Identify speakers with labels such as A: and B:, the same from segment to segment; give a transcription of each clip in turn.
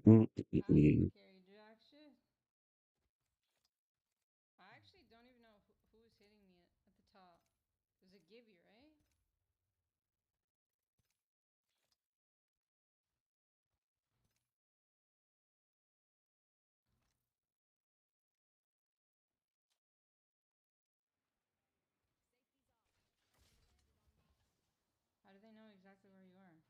A: can carry jack shit. I actually don't even know who was hitting me at the top. It was a Gibby, right? How do they know exactly where you are?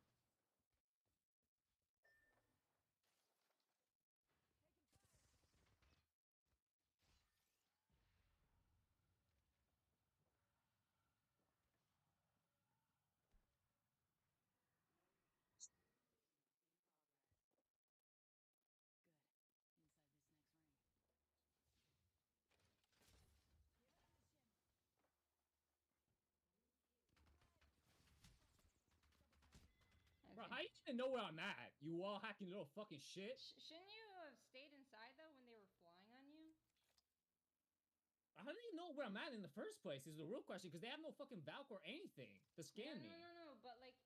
A: I
B: Bro,
A: think.
B: how you gonna know where I'm at? You wall hacking little fucking shit.
A: Shouldn't you have stayed inside though when they were flying on you?
B: How do you know where I'm at in the first place? Is the real question because they have no fucking Valk or anything to
A: No,
B: scan
A: no,
B: me.
A: no, no. But like,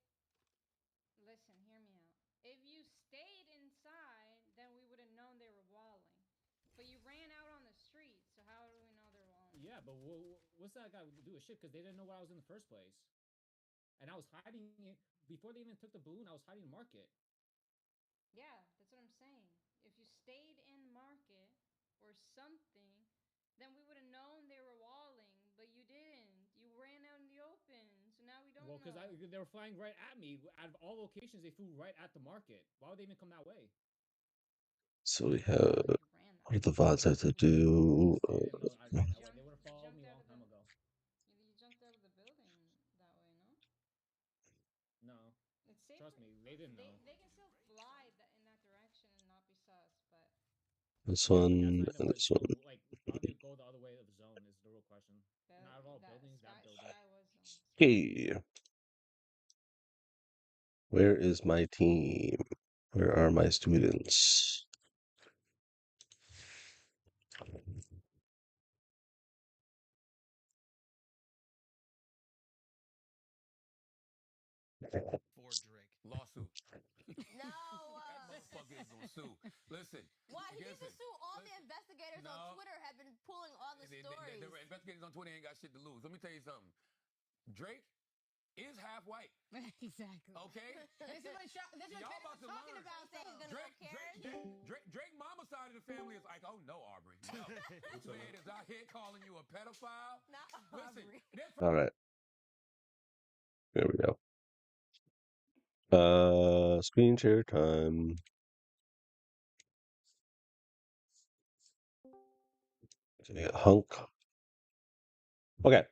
A: listen, hear me out. If you stayed inside, then we would have known they were walling. But you ran out on the street, so how do we know they're walling?
B: Yeah, but what's that got to do with shit? Because they didn't know where I was in the first place, and I was hiding it before they even took the balloon. I was hiding in market.
A: Yeah, that's what I'm saying. If you stayed in market or something, then we would have known they were walling, but you didn't. You ran out in the open, so now we don't
B: Well, because
A: know.
B: they were flying right at me. Out of all locations, they flew right at the market. Why would they even come that way?
C: So we
A: I don't know.
C: have
A: You ran that
C: what do
A: way.
C: the VODs have to do?
B: They didn't know I ran that way. They would have
A: You
B: followed me
A: jumped
B: a
A: out
B: long
A: of the
B: time ago.
A: you jumped out of the building that way, no?
B: No,
A: It's safer.
B: trust me, they didn't know.
A: They can still fly in that direction and not be sus, but
C: This
B: Yeah, but that's
C: one
B: not even
C: and
B: where
C: this
B: zone.
C: one.
B: Like, why would they go the other way of zone? Is the real question. Not of all
A: that
B: buildings, that building.
A: sky was sky was.
C: Okay, where is my team? Where are my students?
D: For Drake. Lawsuit.
E: No.
D: That motherfucker is gonna sue. Listen.
E: Why he needs to
D: Listen.
E: sue all the
D: Listen.
E: investigators on
D: No.
E: Twitter have been pulling all the stories.
D: The investigators on Twitter ain't got shit to lose. Let me tell you something. Drake is half white.
F: Exactly.
D: Okay?
F: This is what
D: Y'all about to
E: talking
D: learn.
E: about things gonna
D: Drake mama side of the family is like, oh no, Aubrey. No. This man is out here calling you a pedophile.
E: Not
D: Listen,
E: Aubrey.
C: All right, there we go. Screen share time. Hunk. Okay.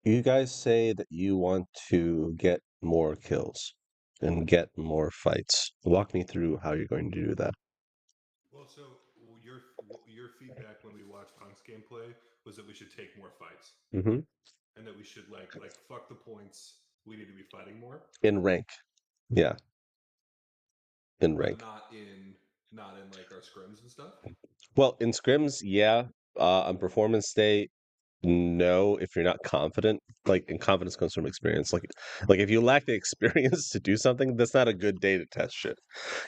C: You guys say that you want to get more kills and get more fights. Walk me through how you're going to do that.
G: Well, so your feedback when we watched Hunk's gameplay was that we should take more fights
C: Mm-hmm.
G: and that we should like fuck the points. We need to be fighting more,
C: In rank. Yeah, in
G: but
C: rank.
G: not in like our scrims and stuff.
C: Well, in scrims, yeah. On performance state, no. If you're not confident, like, and confidence comes from experience. Like if you lack the experience to do something, that's not a good day to test shit.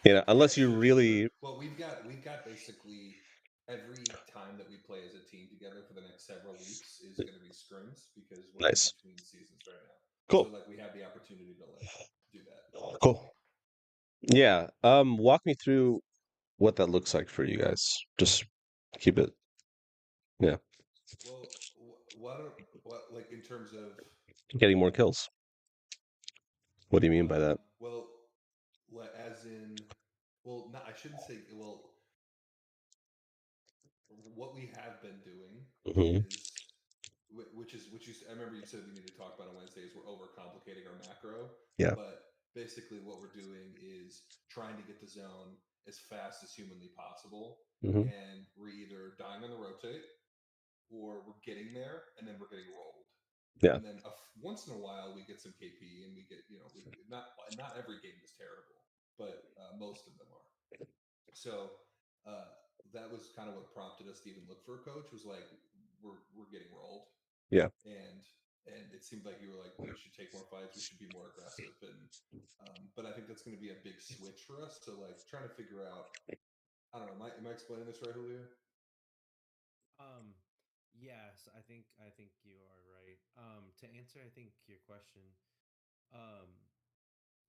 C: Unless you
G: Sure.
C: really
G: Well, we've got basically every time that we play as a team together for the next several weeks is going to be scrims because we're in
C: nice.
G: between seasons right now. So
C: Cool.
G: like we have the opportunity to like do that.
C: Cool. Yeah. Walk me through what that looks like for you guys. Just keep it. Yeah.
G: Well, what like in terms of
C: Getting more kills. What do you mean by that?
G: well, as in well, not I shouldn't say well. What we have been doing
C: Hmm.
G: is which I remember you said we need to talk about on Wednesdays. We're overcomplicating our macro,
C: Yeah.
G: but basically what we're doing is trying to get to zone as fast as humanly possible,
C: Hmm.
G: and we're either dying on the rotate or we're getting there and then we're getting rolled.
C: Yeah.
G: And then once in a while we get some KP and we get not every game is terrible, but most of them are. So uh, that was kind of what prompted us to even look for a coach. Was like we're getting rolled,
C: Yeah.
G: and and it seemed like you were like, we should take more fights, we should be more aggressive, and but I think that's going to be a big switch for us. So like trying to figure out, I don't know, am I explaining this right, Julio?
F: Yes, I think you are right. To answer, I think your question, um,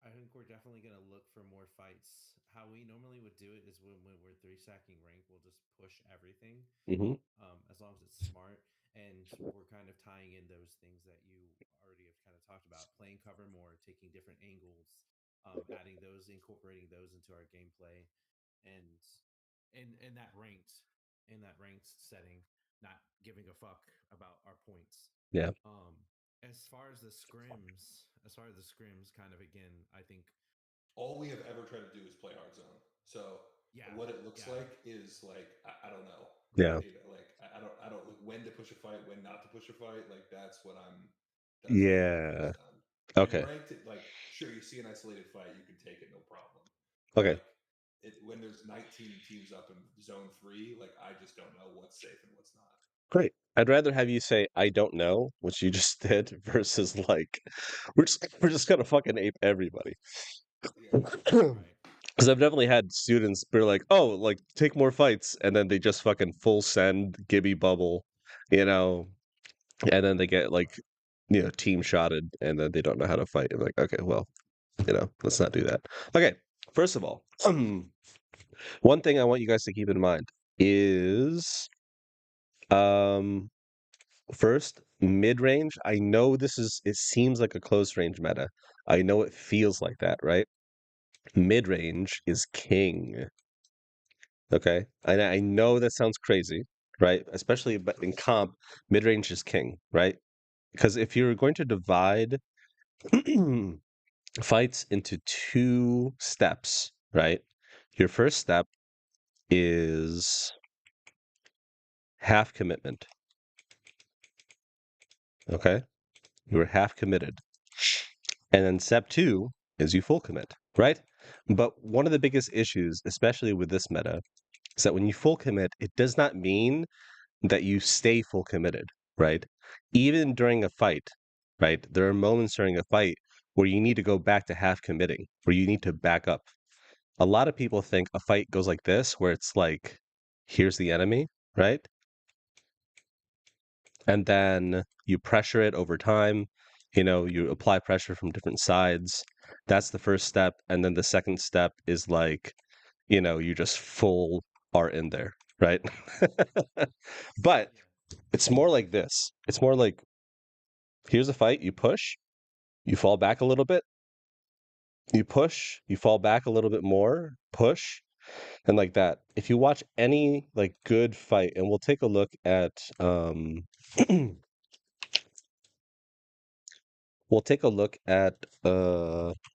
F: I think we're definitely gonna look for more fights. How we normally would do it is when we're three stacking rank, we'll just push everything,
C: Hmm.
F: as long as it's smart. And we're kind of tying in those things that you already have kind of talked about: playing cover more, taking different angles, adding those, incorporating those into our gameplay, and in that ranked setting, not giving a fuck about our points.
C: Yeah.
F: Um, as far as the scrims, kind of again, I think
G: All we have ever tried to do is play hard zone. So
F: yeah,
G: what it looks
F: yeah,
G: like is like I don't know.
C: Yeah.
G: Like I don't when to push a fight, when not to push a fight. Like that's what I'm
C: Yeah.
G: confused on. In
C: Okay.
G: ranked, like sure you see an isolated fight, you can take it no problem. But
C: Okay.
G: like when there's 19 teams up in zone 3, like I just don't know what's safe and what's not.
C: Great. I'd rather have you say I don't know, which you just did, versus like we're just gonna fucking ape everybody.
G: Yeah.
F: right.
C: Because I've definitely had students be like, "Oh, like take more fights," and then they just fucking full send Gibby bubble, you know, and then they get like, team shotted, and then they don't know how to fight. I'm like, okay, well, let's not do that. Okay, first of all, one thing I want you guys to keep in mind is, um, first mid range. I know it seems like a close range meta. I know it feels like that, right? Mid range is king. Okay. I know that sounds crazy, right? Especially but in comp, mid range is king, right? Because if you're going to divide fights into two steps, right? Your first step is half commitment. Okay. You are half committed. And then step two is you full commit, right? But one of the biggest issues, especially with this meta, is that when you full commit, it does not mean that you stay full committed, right? Even during a fight, right? There are moments during a fight where you need to go back to half committing, where you need to back up. A lot of people think a fight goes like this, where it's like, here's the enemy, right? And then you pressure it over time. You apply pressure from different sides. That's the first step. And then the second step is like, you just full are in there, right? But
F: Yeah,
C: it's more like this. It's more like, here's a fight, you push, you fall back a little bit, you push, you fall back a little bit more, push, and like that. If you watch any like good fight, and we'll take a look at we'll take a look at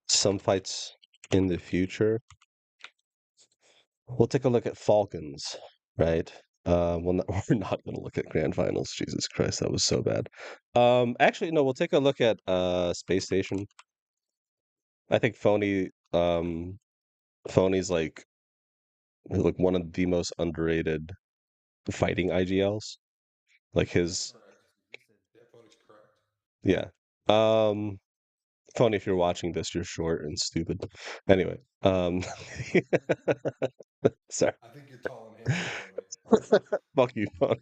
C: some fights in the future. We'll take a look at Falcons, right? We're not going to look at Grand Finals. Jesus Christ, that was so bad. Actually, no, we'll take a look at Space Station. I think Phony's like one of the most underrated fighting IGLs. Like his,
G: Correct.
F: he said
G: Yeah, Pony's correct.
C: yeah. Um, Phony, if you're watching this, you're short and stupid. Anyway, sorry.
G: I think you're tall and handsome, Pony.
C: Fuck you, Phony.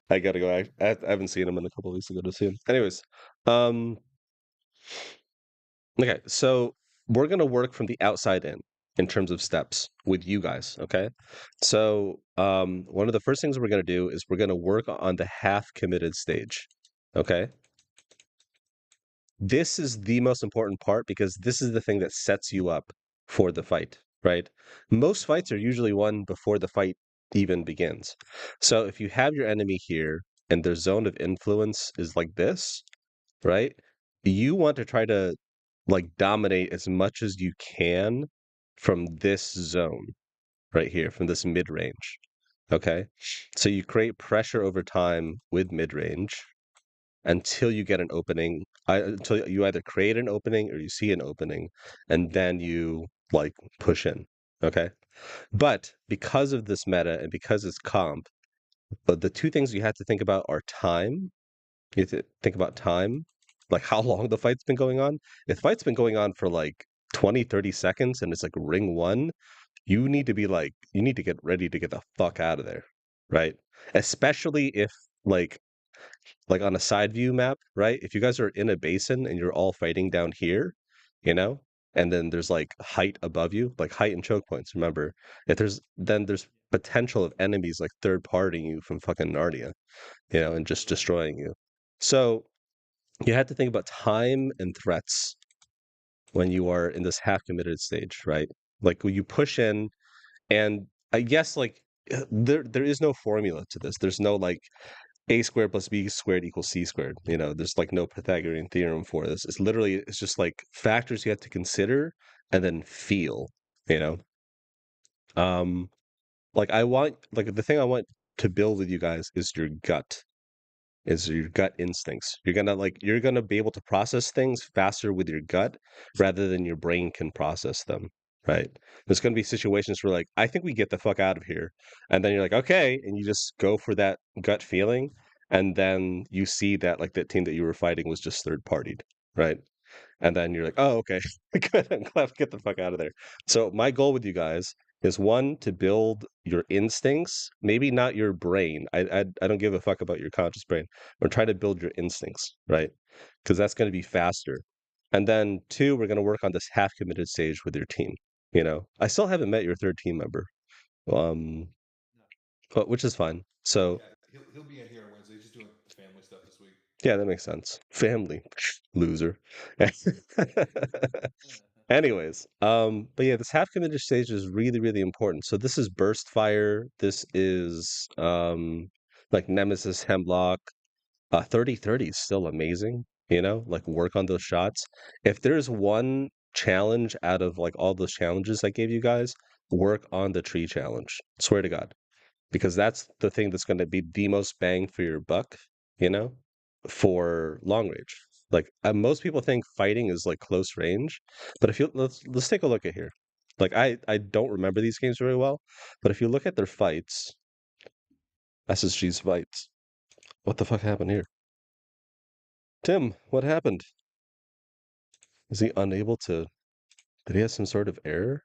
C: I gotta go. I haven't seen him in a couple weeks ago to see him. Anyways, um, okay, so we're gonna work from the outside in terms of steps with you guys. Okay, so one of the first things we're gonna do is we're gonna work on the half committed stage. Okay, this is the most important part because this is the thing that sets you up for the fight, right? Most fights are usually won before the fight even begins. So if you have your enemy here and their zone of influence is like this, right? You want to try to like dominate as much as you can from this zone right here, from this mid range. Okay. So you create pressure over time with mid range until you get an opening, until you either create an opening or you see an opening, and then you like push in. Okay. But because of this meta and because it's comp, but the two things you have to think about are time You have to think about time, like how long the fight's been going on. If the fight's been going on for like 20, 30 seconds and it's like ring one, you need to be like, you need to get ready to get the fuck out of there, right? Especially if like on a side view map, right? If you guys are in a basin and you're all fighting down here, you know, and then there's like height above you, like height and choke points. Remember, if there's potential of enemies like third partying you from fucking Narnia, you know, and just destroying you. So you have to think about time and threats when you are in this half committed stage, right? Like when you push in, and I guess like there is no formula to this. There's no like a squared plus b squared equals c squared. You know, there's like no Pythagorean theorem for this. It's just like factors you have to consider and then feel. You know, um, like the thing I want to build with you guys is your gut instincts. You're gonna be able to process things faster with your gut rather than your brain can process them. Right? There's gonna be situations where like I think we get the fuck out of here, and then you're like okay, and you just go for that gut feeling, and then you see that like that team that you were fighting was just third partied, right? And then you're like, oh, okay, good. I'm glad to get the fuck out of there. So my goal with you guys is one to build your instincts, maybe not your brain. I don't give a fuck about your conscious brain. We're trying to build your instincts, right? Because that's going to be faster. And then two, we're going to work on this half committed stage with your team. You know, I still haven't met your third team member, um, which is fine. So
G: Yeah, he'll be in here on Wednesday. He's just doing family stuff this week.
C: yeah, that makes sense. Family, loser. Anyways, but yeah, this half committed stage is really, really important. So this is burst fire. This is like Nemesis Hemlock. 30-30 is still amazing, you know, like work on those shots. If there's one challenge out of like all those challenges I gave you guys, work on the tree challenge. Swear to God. Because that's the thing that's gonna be the most bang for your buck, you know, for long range. Like most people think fighting is like close range, but if you let's take a look at here. Like I don't remember these games very well, but if you look at their fights, SSG's fights, what the fuck happened here? Tim, what happened? Is he unable to? Did he have some sort of error?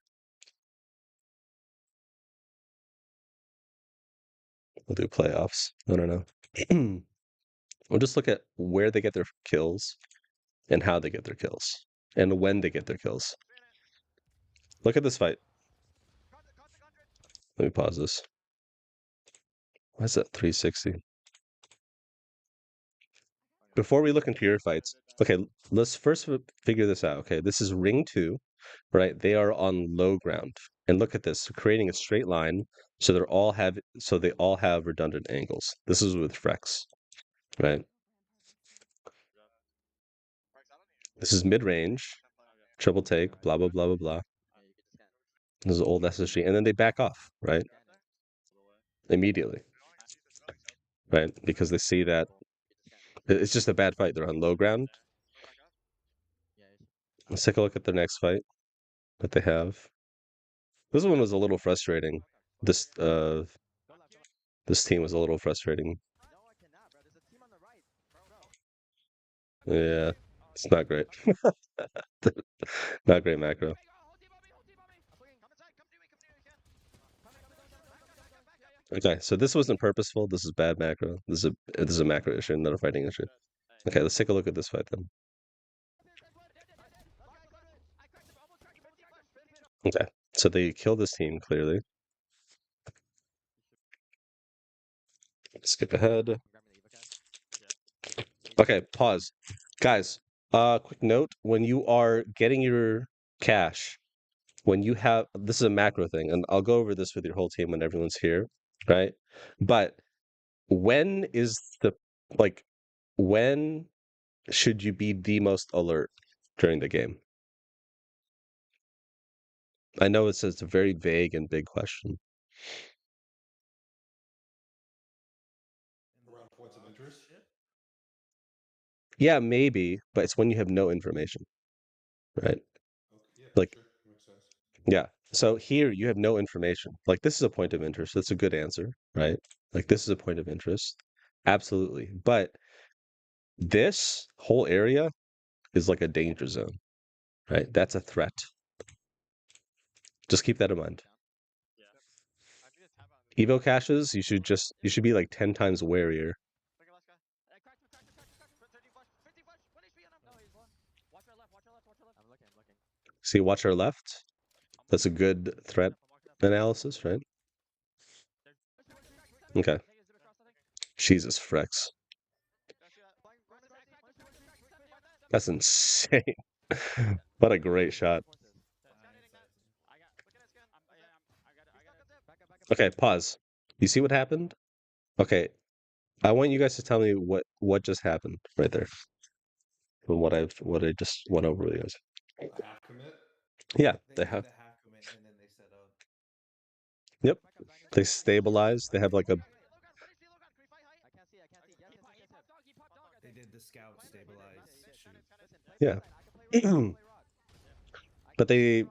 C: We'll do playoffs. I don't know. We'll just look at where they get their kills and how they get their kills and when they get their kills. Look at this fight. Let me pause this. Why is that 360? Before we look into your fights, okay, let's first figure this out. Okay, this is ring 2, right? They are on low ground. And look at this, creating a straight line so they all have redundant angles. This is with Frex, right? This is mid-range, triple take, blah blah blah blah blah. This is old SSG, and then they back off, right? Immediately, right? Because they see that it's just a bad fight. They're on low ground. Let's take a look at the next fight that they have. This one was a little frustrating. This team was a little frustrating. Yeah, it's not great. Not great macro. Okay, so this wasn't purposeful. This is bad macro. This is a macro issue, not a fighting issue. Okay, let's take a look at this fight then. Okay, so they kill this team clearly. Skip ahead. Okay, pause. Guys, quick note, when you are getting your cash, when you have this is a macro thing, and I'll go over this with your whole team when everyone's here, right? But when is the like when should you be the most alert during the game? I know it's a very vague and big question.
G: Around points of interest.
C: Yeah, maybe, but it's when you have no information, right?
G: Okay, yeah,
C: Like,
G: sure. Makes sense.
C: yeah. So here you have no information. Like this is a point of interest. That's a good answer, right? Like this is a point of interest. Absolutely. But This whole area is like a danger zone, right? That's a threat. Just keep that in mind. Evo caches, you should be like 10 times warier. See, watch our left. That's a good threat analysis, right? Okay. Jesus Frex. That's insane. What a great shot. Okay, pause. You see what happened? Okay. I want you guys to tell me what just happened right there. From what I just went over with you guys.
G: A half commit.
C: Yeah,
F: They
C: they
F: did
C: have.
F: the half commit and then they said, "Oh,
C: Yep. They stabilize. They have like a.
F: they did the scout stabilize shoot."
C: Yeah. But they,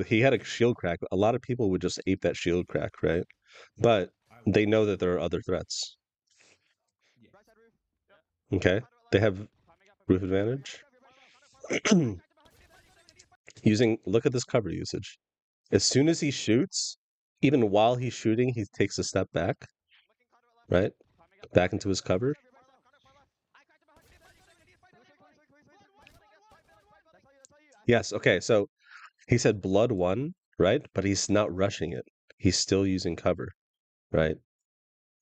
C: he had a shield crack. A lot of people would just ape that shield crack, right? But they know that there are other threats. Okay. They have roof advantage. Look at this cover usage. As soon as he shoots, even while he's shooting, he takes a step back, right? Back into his cover. Yes, okay, so he said blood 1, right? But he's not rushing it. He's still using cover, right?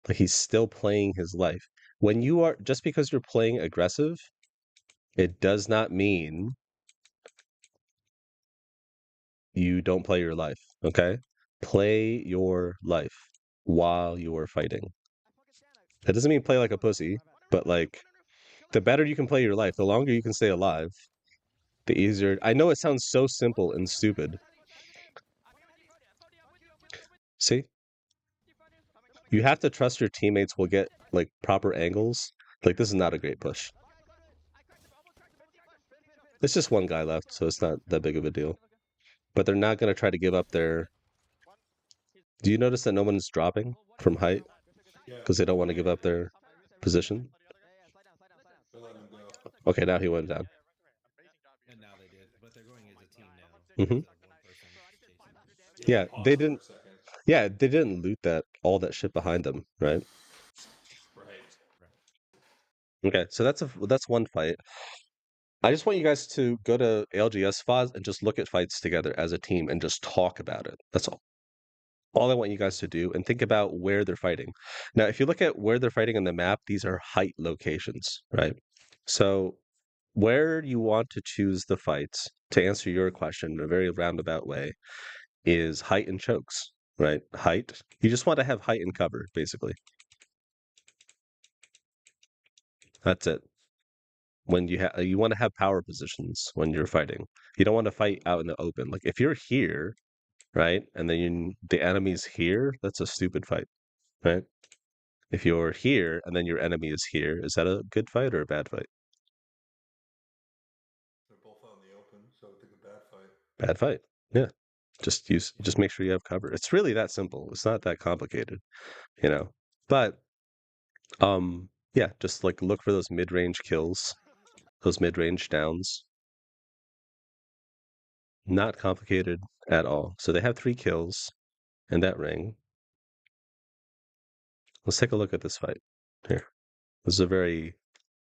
C: Like he's still playing his life. When you are, just because you're playing aggressive, it does not mean you don't play your life, okay? Play your life while you are fighting. That doesn't mean play like a pussy, but like the better you can play your life, the longer you can stay alive, the easier. I know it sounds so simple and stupid. See? You have to trust your teammates will get like proper angles. Like this is not a great push. It's just one guy left, so it's not that big of a deal. But they're not going to try to give up their... Do you notice that no one's dropping from height?
G: Yeah.
C: Because they don't want to give up their position?
G: They're letting him go.
C: Okay, now he went down.
F: And now they did, but they're going as a team now.
C: Mhm.
F: instead of one person chasing.
C: Yeah,
G: Pause
C: they
G: for a
C: didn't...
G: second.
C: Yeah, they didn't loot all that shit behind them, right?
G: Right.
C: Okay, so that's one fight. I just want you guys to go to ALGS FOS and just look at fights together as a team and just talk about it. That's all. All I want you guys to do, and think about where they're fighting. Now, if you look at where they're fighting on the map, these are height locations, right? So where you want to choose the fights, to answer your question in a very roundabout way, is height and chokes, right? Height. You just want to have height and cover, basically. That's it. When you want to have power positions when you're fighting. You don't want to fight out in the open. Like if you're here, right, and then the enemy's here, that's a stupid fight, right? If you're here and then your enemy is here, is that a good fight or a bad fight?
G: They're both out in the open, so I think a bad fight.
C: Bad fight. Yeah. Just make sure you have cover. It's really that simple. It's not that complicated, you know. But yeah, just like look for those mid-range kills, those mid-range downs. Not complicated at all. So they have 3 kills in that ring. Let's take a look at this fight here. This is a very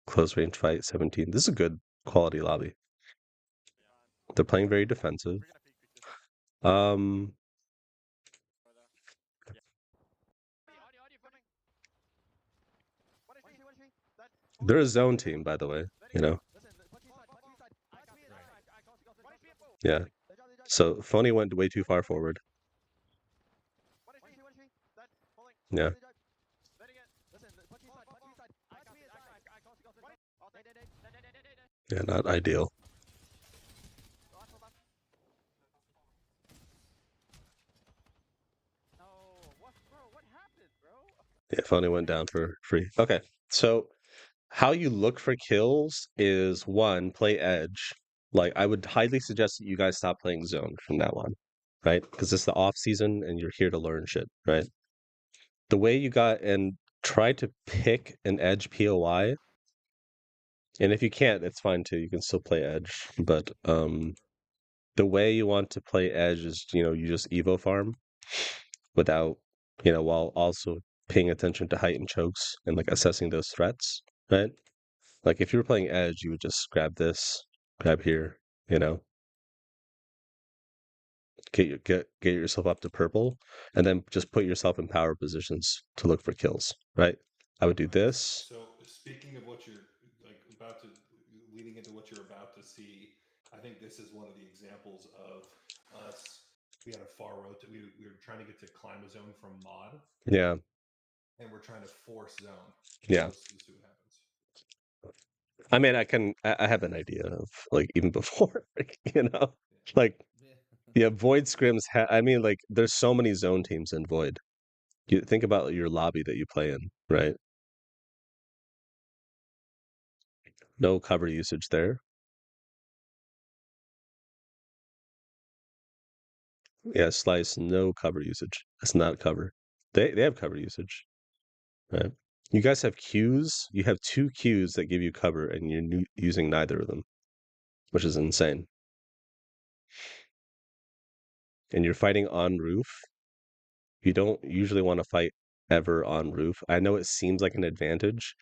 C: close range fight, 17. This is a good quality lobby. They're playing very defensive. They're a zone team, by the way, you know. Yeah. So Phony went way too far forward. Yeah. Yeah, not ideal. Yeah, Phony went down for free. Okay, so how you look for kills is 1, play edge. Like I would highly suggest that you guys stop playing zone from now on, right? Because it's the off season and you're here to learn shit, right? The way you got and try to pick an edge POI And if you can't, it's fine too. You can still play Edge, but the way you want to play Edge is, you just Evo farm without, while also paying attention to height and chokes and like assessing those threats, right? Like if you were playing Edge, you would just grab this, grab here, get yourself up to purple, and then just put yourself in power positions to look for kills, right? I would do this.
G: So speaking of what you're like about to leading into what you're about to see, I think this is one of the examples of us. We had a far road. We were trying to get to climb a zone from mod,
C: Yeah,
G: and we're trying to force zone.
C: yeah.
G: Let's see what happens.
C: I mean, I have an idea of like even before, like yeah, Void scrims. I mean, like there's so many zone teams in Void. You think about your lobby that you play in, right? No cover usage there. Yeah, Slice, no cover usage. That's not cover. They have cover usage, right? You guys have Qs. You have 2 Qs that give you cover, and you're using neither of them, which is insane. And you're fighting on roof. You don't usually want to fight ever on roof. I know it seems like an advantage,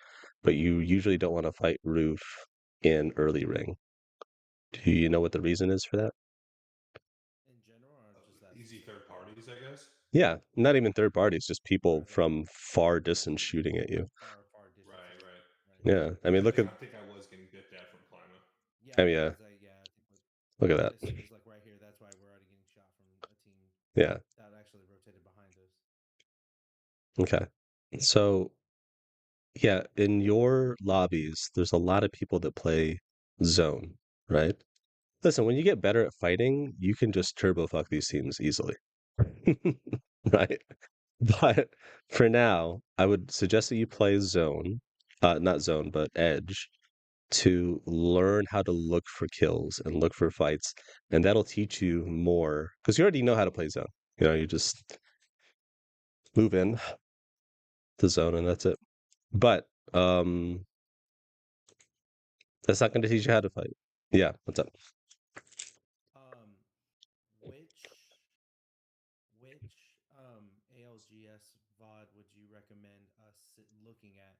C: but you usually don't want to fight roof in early ring. Do you know what the reason is for that?
F: In general, or just that
G: Easy third parties, I guess.
C: Yeah, not even third parties, just people from far distance shooting at you.
F: far distance.
G: Right.
C: Yeah, I mean, look at.
G: I think I was getting bit at from Klima.
F: Yeah.
C: Oh yeah.
F: I think
C: Look at that.
F: this is like right here. That's why we're already getting shot from a team.
C: Yeah.
F: That actually rotated behind us.
C: Okay. So, yeah, in your lobbies, there's a lot of people that play zone, right? Listen, when you get better at fighting, you can just turbo fuck these teams easily. Right? But for now, I would suggest that you play zone, not zone, but edge, to learn how to look for kills and look for fights. And that'll teach you more because you already know how to play zone. You just move in the zone and that's it. But that's not going to teach you how to fight. Yeah, what's up?
F: Which ALGS VOD would you recommend us looking at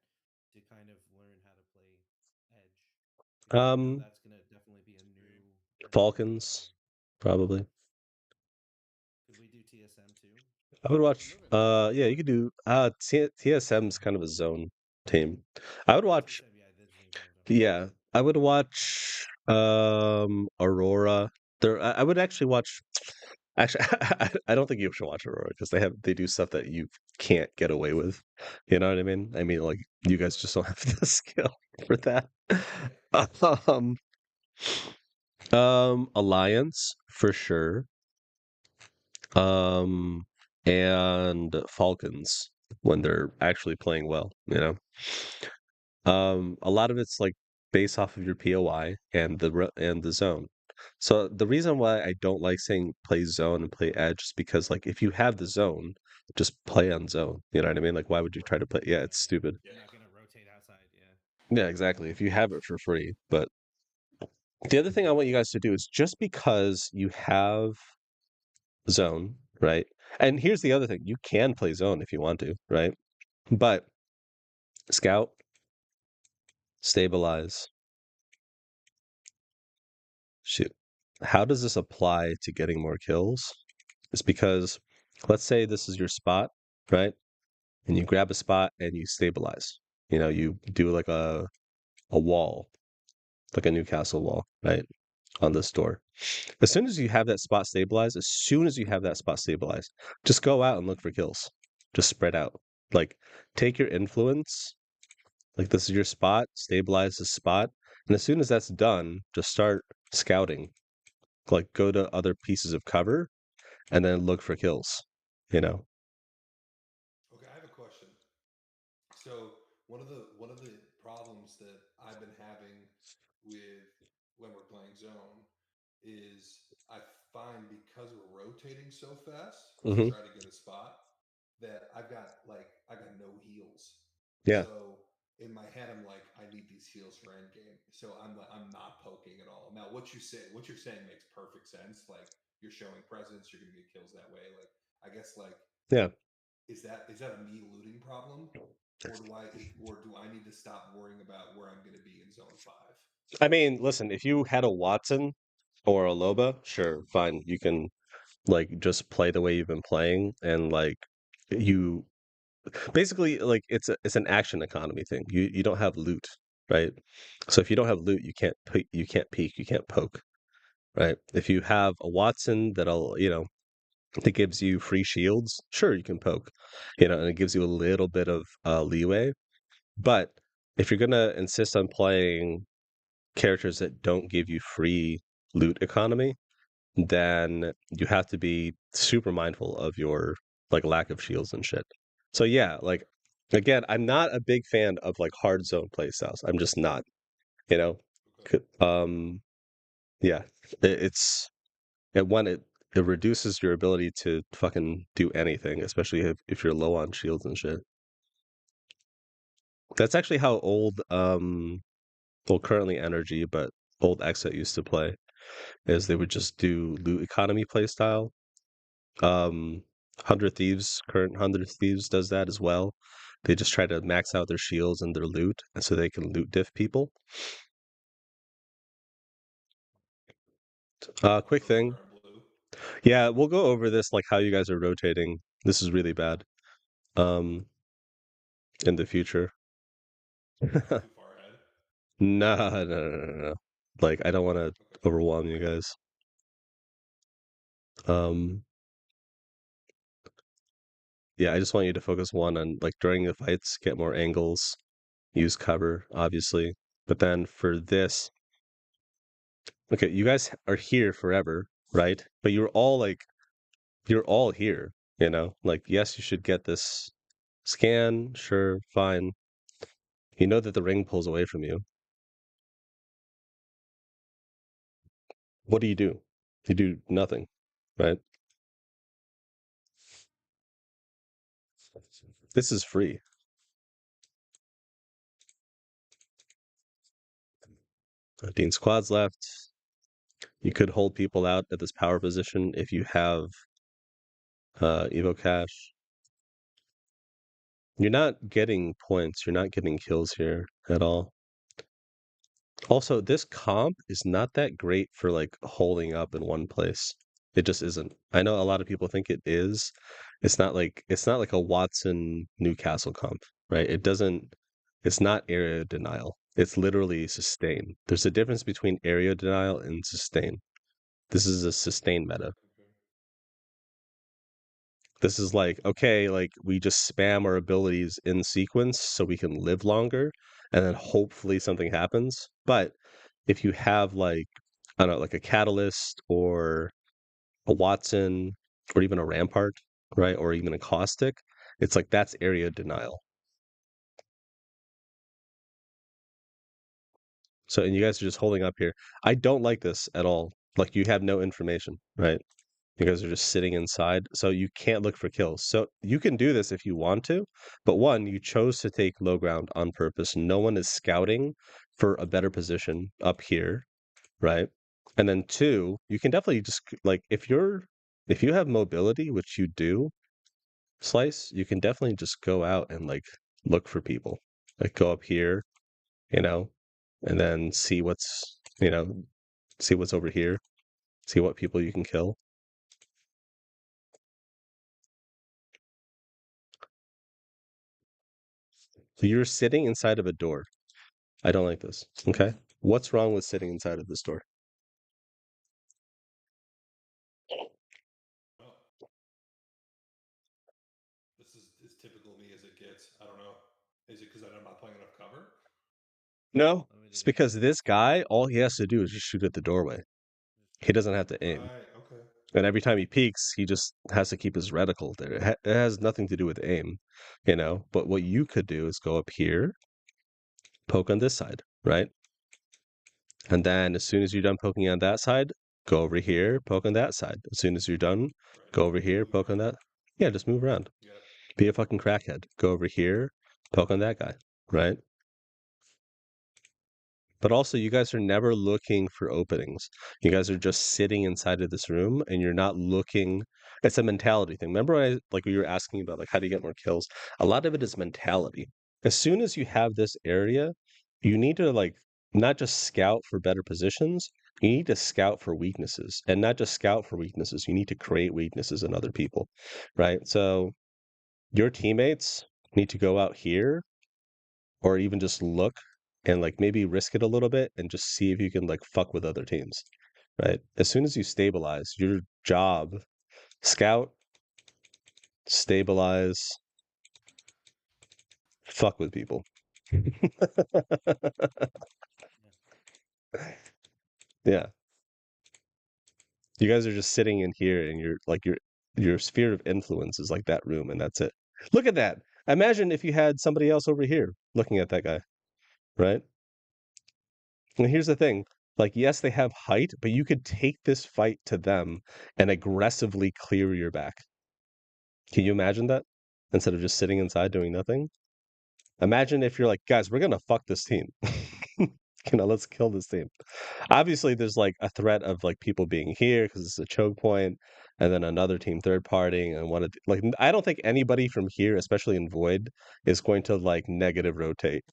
F: to kind of learn how to play Edge? Because that's gonna definitely be a new
C: Falcons, probably.
F: Could we do TSM too?
C: I would watch. Yeah, you could do. TSM's kind of a zone team. I would watch. Yeah, I would watch. Aurora. I would actually watch. Actually, I don't think you should watch Aurora because they do stuff that you can't get away with. You know what I mean? I mean, like you guys just don't have the skill for that. Alliance for sure. And Falcons when they're actually playing well, a lot of it's like based off of your POI and the zone. So the reason why I don't like saying play zone and play edge is because like if you have the zone, just play on zone. You know what I mean? Like why would you try to play? Yeah, it's stupid.
F: You're not gonna rotate outside,
C: Yeah, exactly. If you have it for free. But the other thing I want you guys to do is just because you have zone, right? And here's the other thing. You can play zone if you want to, right? But scout, stabilize. Shoot. How does this apply to getting more kills? It's because let's say this is your spot, right? And you grab a spot and you stabilize. You do like a wall, like a Newcastle wall, right? On this door. As soon as you have that spot stabilized, just go out and look for kills. Just spread out. Like take your influence, like this is your spot, stabilize the spot, and as soon as that's done, just start scouting. Like go to other pieces of cover and then look for kills.
G: Okay, I have a question. So one of the problems that I've been having with when we're playing zone is I find because we're rotating so fast to try to get a spot that I got no heals.
C: Yeah.
G: So in my head, I'm like, I need these heals for endgame, so I'm not poking at all. Now, what you're saying makes perfect sense. Like you're showing presence, you're gonna get kills that way. Like I guess like
C: Yeah.
G: is that a me looting problem, or do I need to stop worrying about where I'm gonna be in zone 5?
C: I mean, listen, if you had a Watson or a Loba, sure, fine. You can like just play the way you've been playing and like you basically like it's an action economy thing. You don't have loot, right? So if you don't have loot, you can't peek, you can't poke, right? If you have a Watson that gives you free shields, sure you can poke, and it gives you a little bit of leeway. But if you're gonna insist on playing characters that don't give you free loot economy, then you have to be super mindful of your like lack of shields and shit. So yeah, like again, I'm not a big fan of like hard zone playstyles. I'm just not, you know.
G: Okay.
C: Yeah, it's it reduces your ability to fucking do anything, especially if you're low on shields and shit. That's actually how old well currently energy, but old Exit used to play, is they would just do loot economy playstyle. 100 Thieves does that as well. They just try to max out their shields and their loot, and so they can loot diff people. Quick
G: So
C: thing.
G: we're in blue.
C: Yeah, we'll go over this, like how you guys are rotating. This is really bad. In the future.
G: Too far ahead.
C: No. Like, I don't want to
G: Okay.
C: overwhelm you guys. Yeah, I just want you to focus one on like during the fights, get more angles, use cover, obviously. But then for this, okay, you guys are here forever, right? But you're all here, Like, yes, you should get this scan, sure, fine. You know that the ring pulls away from you. What do? You do nothing, right? This is free. 15 squads left. You could hold people out at this power position if you have Evo Cash. You're not getting points. You're not getting kills here at all. Also, this comp is not that great for like holding up in one place. It just isn't. I know a lot of people think it is. It's not like a Watson Newcastle comp, right? It's not area denial. It's literally sustain. There's a difference between area denial and sustain. This is a sustain meta.
G: Okay.
C: This is like, okay, like we just spam our abilities in sequence so we can live longer and then hopefully something happens. But if you have like, I don't know, like a Catalyst or a Watson or even a Rampart, right? Or even a Caustic, it's like that's area denial. So, and you guys are just holding up here. I don't like this at all. Like you have no information, right? You guys are just sitting inside, so you can't look for kills. So you can do this if you want to, but one, you chose to take low ground on purpose. No one is scouting for a better position up here, right? And then two, you can definitely just like if you have mobility, which you do, Slice, you can definitely just go out and like look for people. Like go up here, you know, and then see what's over here, see what people you can kill. So you're sitting inside of a door. I don't like this. Okay. What's wrong with sitting inside of this door?
G: Oh, this is as typical me as it gets. I don't know. Is it because I'm not playing enough cover?
C: No,
F: Limited
C: it's
F: aim.
C: because this guy, all he has to do is just shoot at the doorway. He doesn't have to aim.
G: Right. Okay.
C: And every time he peeks, he just has to keep his reticle there. It has nothing to do with aim, But what you could do is go up here, poke on this side, right? And then as soon as you're done poking on that side, go over here, poke on that side. As soon as you're done,
G: Right.
C: go over here,
G: Move
C: poke on
G: around.
C: that. Yeah, just move around.
G: Yep.
C: Be a fucking crackhead. Go over here, poke on that guy, right? but also you guys are never looking for openings. You guys are just sitting inside of this room and you're not looking. It's a mentality thing. Remember when we were asking about like how do you get more kills? A lot of it is mentality. As soon as you have this area, you need to like not just scout for better positions, you need to scout for weaknesses. And not just scout for weaknesses, you need to create weaknesses in other people. Right? So your teammates need to go out here or even just look and like maybe risk it a little bit and just see if you can like fuck with other teams, right? As soon as you stabilize, your job, scout, stabilize, fuck with people. Yeah. You guys are just sitting in here and you're like your sphere of influence is like that room and that's it. Look at that. Imagine if you had somebody else over here looking at that guy, right? And here's the thing, like, yes, they have height, but you could take this fight to them and aggressively clear your back. Can you imagine that? Instead of just sitting inside doing nothing? Imagine if you're like, guys, we're gonna fuck this team. Let's kill this team. Obviously, there's like a threat of like people being here because it's a choke point, and then another team third partying and one of like I don't think anybody from here, especially in Void, is going to like negative rotate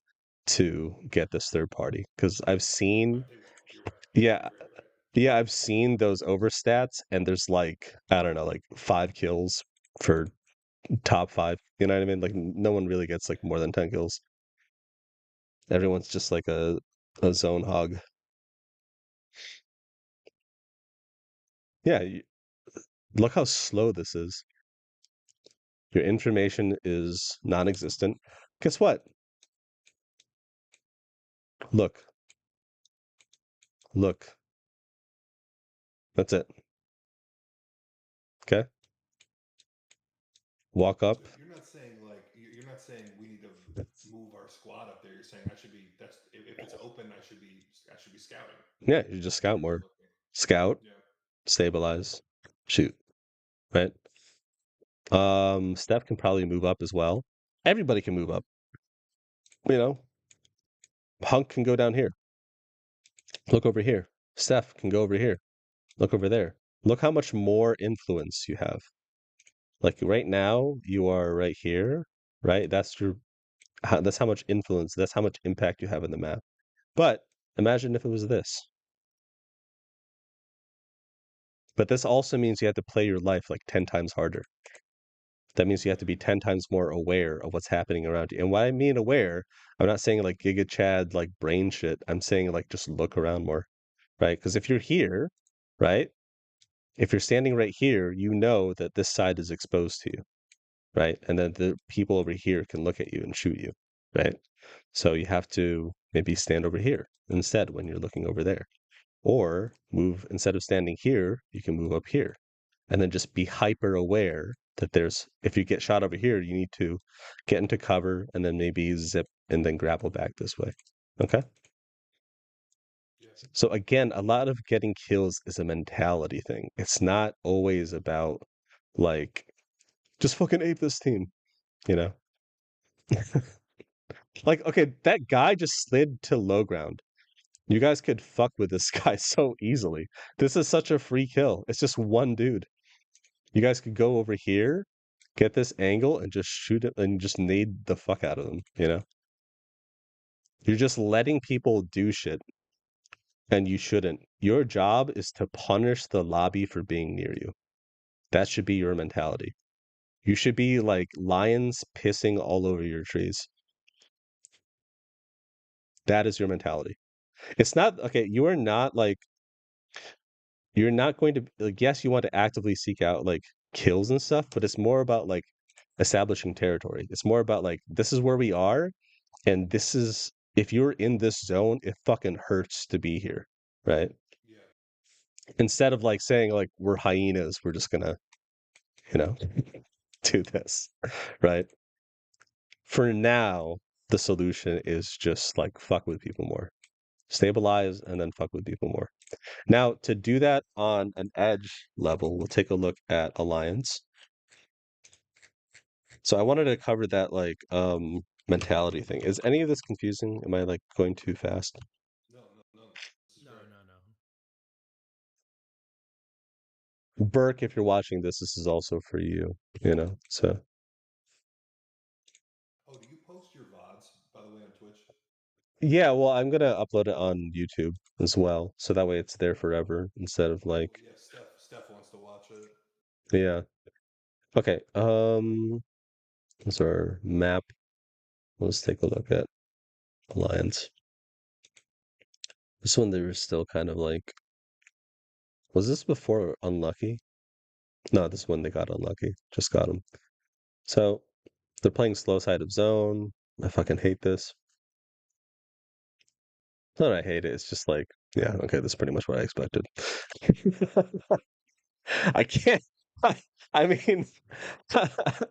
C: to get this third party because I've seen
G: They won't. You're right.
C: yeah
G: You're very right.
C: yeah I've seen those overstats and there's like I don't know like 5 kills for top 5, you know what I mean? Like no one really gets like more than 10 kills. Everyone's just like a zone hog. Yeah, look how slow this is. Your information is non-existent. Guess what? Look. Look. That's it. Okay? Walk up.
G: So you're not saying like you're not saying we need to move our squad up there. You're saying I should be that's if it's open I should be scouting.
C: Yeah, you just scout more. Scout,
G: Yeah.
C: stabilize, shoot. Right? Steph can probably move up as well. Everybody can move up. You know, Hunk can go down here. Look over here. Steph can go over here. Look over there. Look how much more influence you have. Like right now, you are right here, right? That's how much influence, that's how much impact you have in the map. But imagine if it was this. But this also means you have to play your life like 10 times harder. That means you have to be 10 times more aware of what's happening around you. And what I mean aware, I'm not saying like Giga Chad, like brain shit. I'm saying like just look around more, right? Because if you're here, right? If you're standing right here, you know that this side is exposed to you, right? And then the people over here can look at you and shoot you, right? So you have to maybe stand over here instead when you're looking over there. Or move, instead of standing here, you can move up here. And then just be hyper aware that if you get shot over here, you need to get into cover and then maybe zip and then grapple back this way. Okay?
G: Yeah.
C: So again, a lot of getting kills is a mentality thing. It's not always about like just fucking ape this team, you know? Like, okay, that guy just slid to low ground. You guys could fuck with this guy so easily. This is such a free kill. It's just one dude. You guys could go over here, get this angle, and just shoot it and just nade the fuck out of them, you know? You're just letting people do shit. And you shouldn't. Your job is to punish the lobby for being near you. That should be your mentality. You should be like lions pissing all over your trees. That is your mentality. It's not okay, you're not going to like yes, you want to actively seek out like kills and stuff, but it's more about like establishing territory. It's more about like this is where we are and this is if you're in this zone, it fucking hurts to be here, right?
G: Yeah.
C: Instead of like saying like we're hyenas, we're just gonna, you know, do this, right? For now, the solution is just like fuck with people more. Stabilize and then fuck with people more. Now, to do that on an edge level, we'll take a look at Alliance. So I wanted to cover that like mentality thing. Is any of this confusing? Am I like going too fast?
G: No,
C: Burke, if you're watching this is also for you. You know, so
G: Oh, do you post your VODs, by the way, on Twitch?
C: yeah. Well, I'm gonna upload it on YouTube as well, so that way it's there forever instead of like,
G: Well, yeah, Steph wants to watch it.
C: yeah. Okay. What's our map? Let's take a look at Alliance. This one they were still kind of like. Was this before Unlucky? No, this one they got Unlucky. Just got him. So they're playing slow side of zone. I fucking hate this. Not that I hate it. It's just like, yeah, okay, that's pretty much what I expected. I can't. I mean,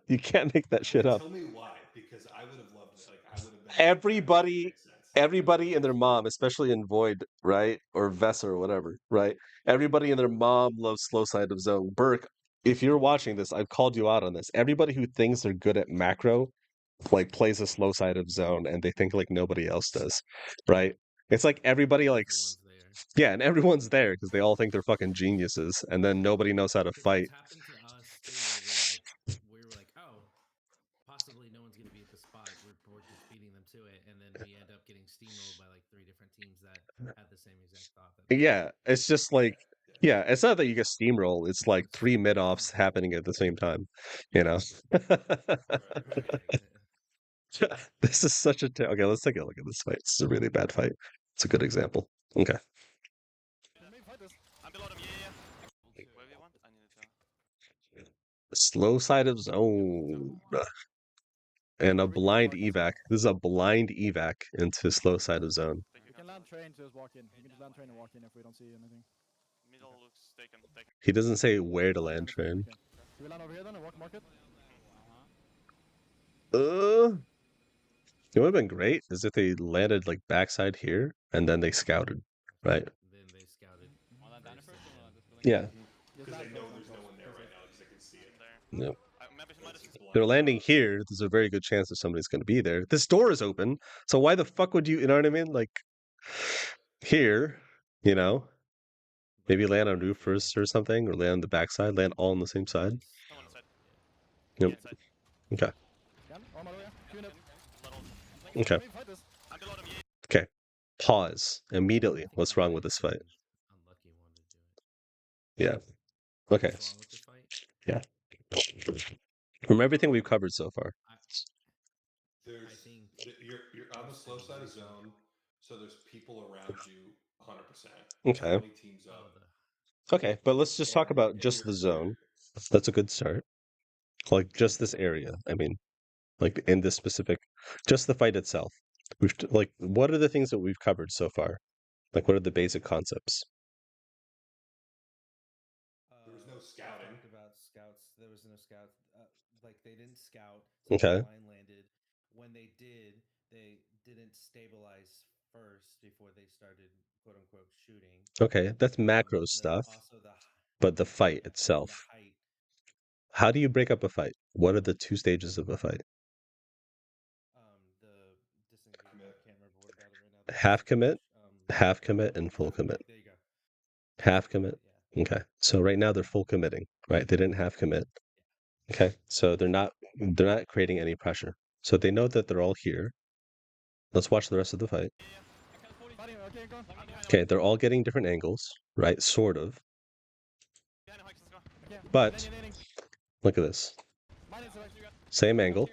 C: you can't make that shit up.
G: Tell me why, because I would have loved it. Like I would have been.
C: Everybody, everybody and their mom, especially in Void, right, or Vesa or whatever, right? Everybody and their mom loves slow side of zone. Burke, if you're watching this, I've called you out on this. Everybody who thinks they're good at macro, like plays a slow side of zone, and they think like nobody else does, right? It's like everybody like,
F: Everyone's there.
C: yeah, and everyone's there because they all think they're fucking geniuses, and then nobody knows how to
F: 'Cause
C: fight.
F: it's happened to us too, where we were like, oh, possibly no one's gonna be at the spot. We're just beating them to it, and then we end up getting steamrolled by like 3 different teams that had the same exact thought. That
C: Yeah, it's just like, yeah, it's not that you get steamroll. It's like 3 mid offs happening at the same time, you know. This is such a okay. Let's take a look at this fight. This is a really bad fight. It's a good example. Okay. Slow side of zone and a blind evac. This is a blind evac into slow side of zone.
H: We can land train to just walk in. We can just land train and walk in if we don't see anything.
I: Middle looks taken.
C: He doesn't say where to land train.
H: Okay. Do we land over here then and walk market?
C: It would have been great is if they landed like backside here and then they scouted, right?
F: Then they scouted.
C: Yeah.
G: Because they know there's no one there right now, because they can see it.
C: Yep.
G: Blind.
C: They're landing here. There's a very good chance that somebody's going to be there. This door is open, so why the fuck would you know what I mean? Like here, you know, maybe land on roof first or something, or land on the backside. Land all on the same side. Yep. Okay. Okay. Okay. Pause immediately. What's wrong with this fight?
F: Unlucky one to do it.
C: Yeah. Okay.
F: What's wrong with the fight?
C: Yeah. From everything we've covered so far.
G: There's you're on the slow side of zone, so there's people around you 100%.
C: Okay.
G: 20 teams up.
C: Okay, but let's just talk about just the zone. That's a good start. Like just this area. I mean, like in this specific, just the fight itself. We've like, what are the things that we've covered so far? Like, what are the basic concepts?
G: There was no scouting.
F: Talked about scouts. There was no scouts. Like they didn't scout.
C: Okay.
F: The line landed. When they did, they didn't stabilize first before they started quote unquote shooting.
C: Okay, that's macro stuff. But the fight itself. How do you break up a fight? What are the 2 stages of a fight? Half commit, half commit, and full commit.
F: There you go.
C: Half commit.
F: Yeah.
C: Okay. So right now they're full committing, right? They didn't half commit. Okay. So they're not creating any pressure. So they know that they're all here. Let's watch the rest of the fight. Okay, they're all getting different angles, right? Sort of. But look at this. Same angle.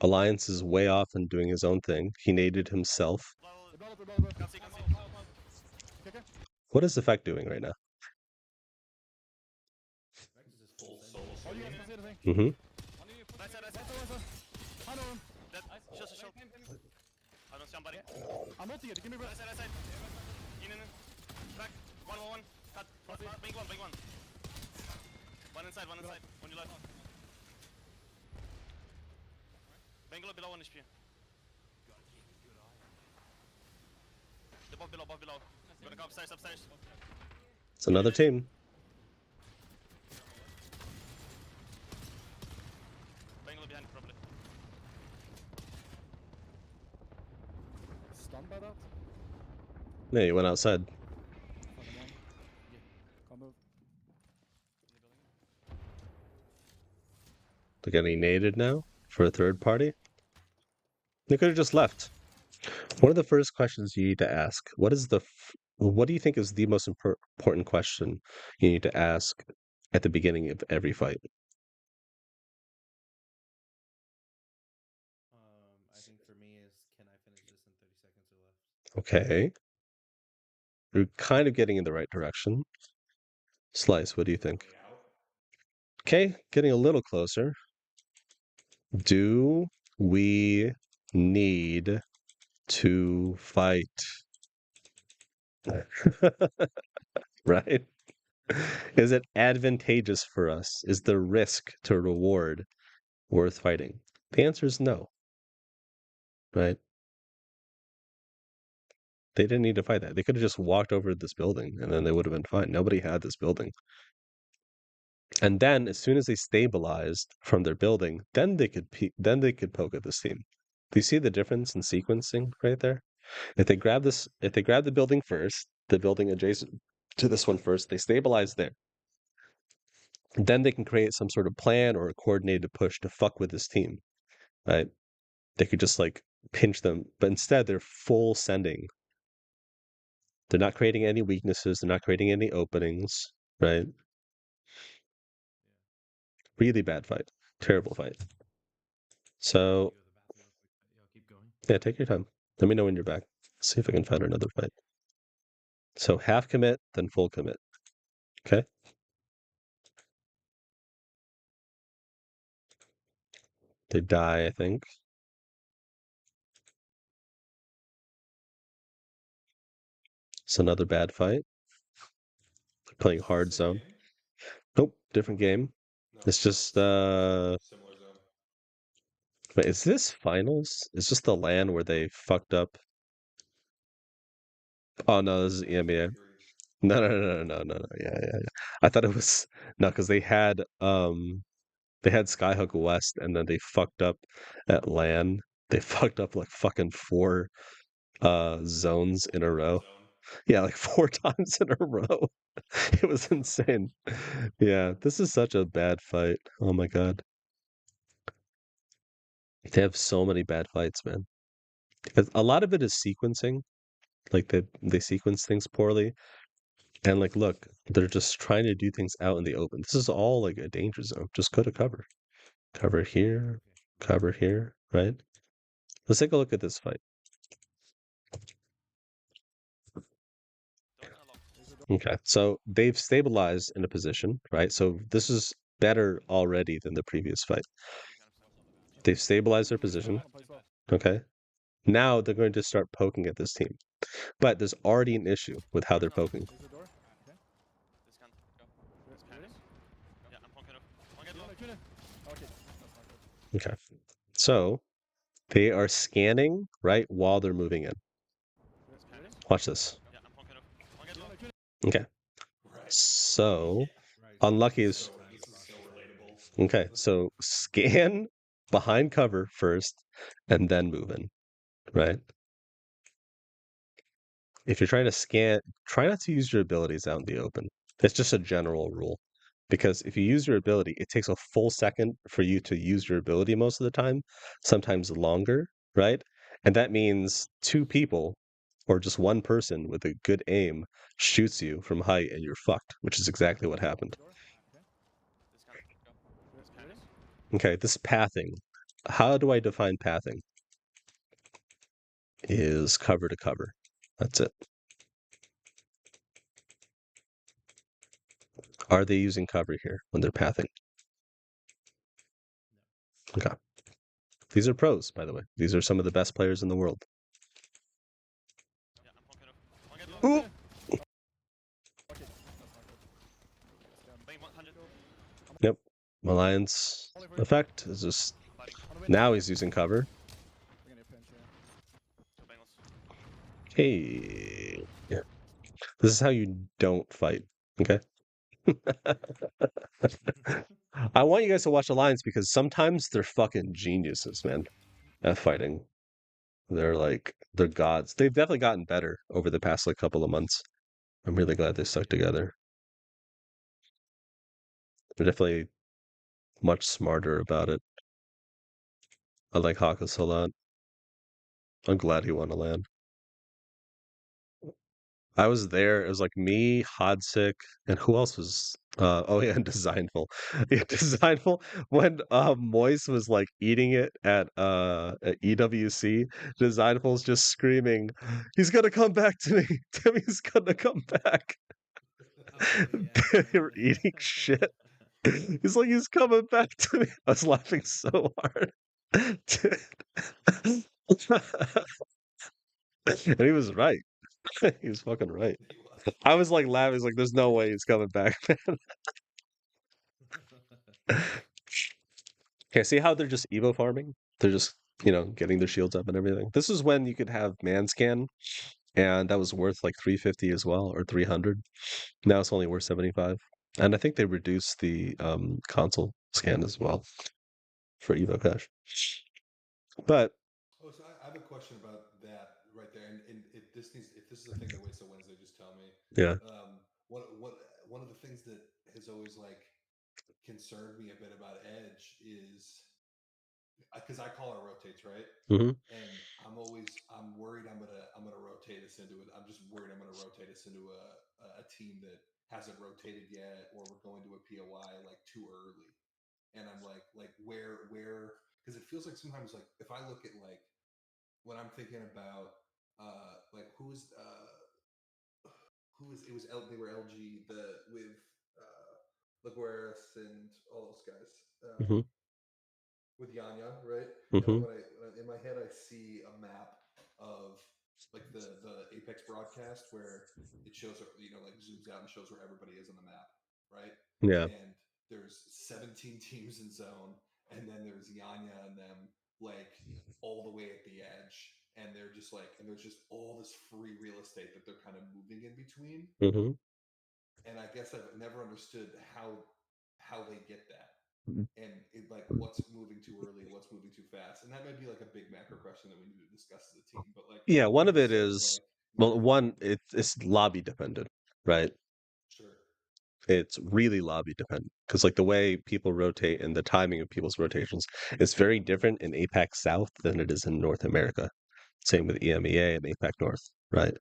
C: Alliance is way off and doing his own thing. He naded himself. What is Effect doing right now? Mm-hmm.
I: I'm not here. Give me right side. In. Back. 1-1. Cut. Big one. One inside. On your left. Bangalore below 1 HP. Above below. Gonna go upstairs.
C: It's another team.
I: Bangalore behind probably.
H: Stunned by that?
C: Yeah, he went outside.
H: Can't move.
C: They're getting naded now for a third party. They could have just left. One of the first questions you need to ask: what do you think is the most important question you need to ask at the beginning of every fight?
F: I think for me is, can I finish this in 30 seconds or less?
C: Okay. You're kind of getting in the right direction. Slice, what do you think? Okay, getting a little closer. Do we need to fight? Right? Is it advantageous for us? Is the risk to reward worth fighting? The answer is no. Right? They didn't need to fight that. They could have just walked over to this building and then they would have been fine. Nobody had this building. And then as soon as they stabilized from their building, then they could poke at this team. Do you see the difference in sequencing right there? If they grab the building first, the building adjacent to this one first, they stabilize there. Then they can create some sort of plan or a coordinated push to fuck with this team. Right? They could just like pinch them, but instead they're full sending. They're not creating any weaknesses, they're not creating any openings, right? Really bad fight. Terrible fight. So
F: Keep going.
C: yeah, take your time. Let me know when you're back. See if I can find another fight. So half commit, then full commit. Okay? They die, I think. It's another bad fight. They're playing hard zone. Nope, different game. It's just
G: Similar zone.
C: wait, is this finals? Is this the LAN where they fucked up? Oh no, this is EMEA. No. Yeah. I thought it was no, because they had Skyhook West and then they fucked up at LAN. They fucked up like fucking 4 zones in a row. Yeah, like 4 times in a row. It was insane. Yeah, this is such a bad fight. Oh my god. They have so many bad fights, man. Because a lot of it is sequencing. Like they sequence things poorly. And like look, they're just trying to do things out in the open. This is all like a danger zone. Just go to cover. Cover here, right? Let's take a look at this fight. Okay, so they've stabilized in a position, right? So this is better already than the previous fight. They've stabilized their position. Okay. Now they're going to start poking at this team. But there's already an issue with how they're poking. Okay. So they are scanning, right, while they're moving in. Watch this. Okay. So unlucky is okay. So scan behind cover first and then move in, right? If you're trying to scan, try not to use your abilities out in the open. It's just a general rule. Because if you use your ability, it takes a full second for you to use your ability most of the time, sometimes longer, right? And that means 2 people or just 1 person with a good aim shoots you from height and you're fucked, which is exactly what happened. Okay, this pathing. How do I define pathing? Is cover to cover. That's it. Are they using cover here when they're pathing? Okay. These are pros, by the way. These are some of the best players in the world. Ooh. Yep. Alliance effect is just now he's using cover. Hey. Yeah. This is how you don't fight. Okay. I want you guys to watch Alliance because sometimes they're fucking geniuses, man, at fighting. They're gods. They've definitely gotten better over the past like couple of months. I'm really glad they stuck together. They're definitely much smarter about it. I like Hakas a lot. I'm glad he won a LAN. I was there. It was like me, Hodsick, and who else was? Oh yeah, and Designful. Yeah, Designful. When Moise was like eating it at EWC, Designful's just screaming, "He's gonna come back to me! Timmy's gonna come back!"
F: Oh, yeah.
C: They were eating shit. He's like, "He's coming back to me!" I was laughing so hard. And he was right. He was fucking right.
G: He was.
C: I was like laughing. He's like, "There's no way he's coming back, man." Okay, see how they're just Evo farming? They're just, getting their shields up and everything. This is when you could have man scan, and that was worth like 350 as well, or 300. Now it's only worth 75. And I think they reduced the console scan as well for Evo Cash. But
G: Oh, so I have a question about that right there, and if this is a thing that waits till Wednesday, just tell me.
C: yeah,
G: One of the things that has always like concerned me a bit about Edge is because I call it rotates, right?
C: hmm
G: And I'm worried I'm gonna rotate us into it. I'm just worried I'm gonna rotate us into a team that hasn't rotated yet, or we're going to a POI like too early. And I'm like where because it feels like sometimes like if I look at like when I'm thinking about like who is it was they were LG with Laguerres and all those guys.
C: hmm
G: With Yanya, right?
C: hmm
G: And when in my head I see a map of like the Apex broadcast where it shows like zooms out and shows where everybody is on the map, right?
C: yeah,
G: And there's 17 teams in zone, and then there's Yanya and them like all the way at the edge, and they're just like, and there's just all this free real estate that they're kind of moving in between.
C: hmm
G: And I guess I've never understood how they get that.
C: Mhm.
G: And like what's moving too early, what's moving too fast, and that may be like a big macro question that we need to discuss as a team. But like,
C: Yeah. One of
G: you
C: it
G: said,
C: is,
G: like,
C: well, one, it's lobby dependent, right?
G: sure,
C: It's really lobby dependent because like the way people rotate and the timing of people's rotations is very different in APAC South than it is in North America. Same with EMEA and APAC North, right?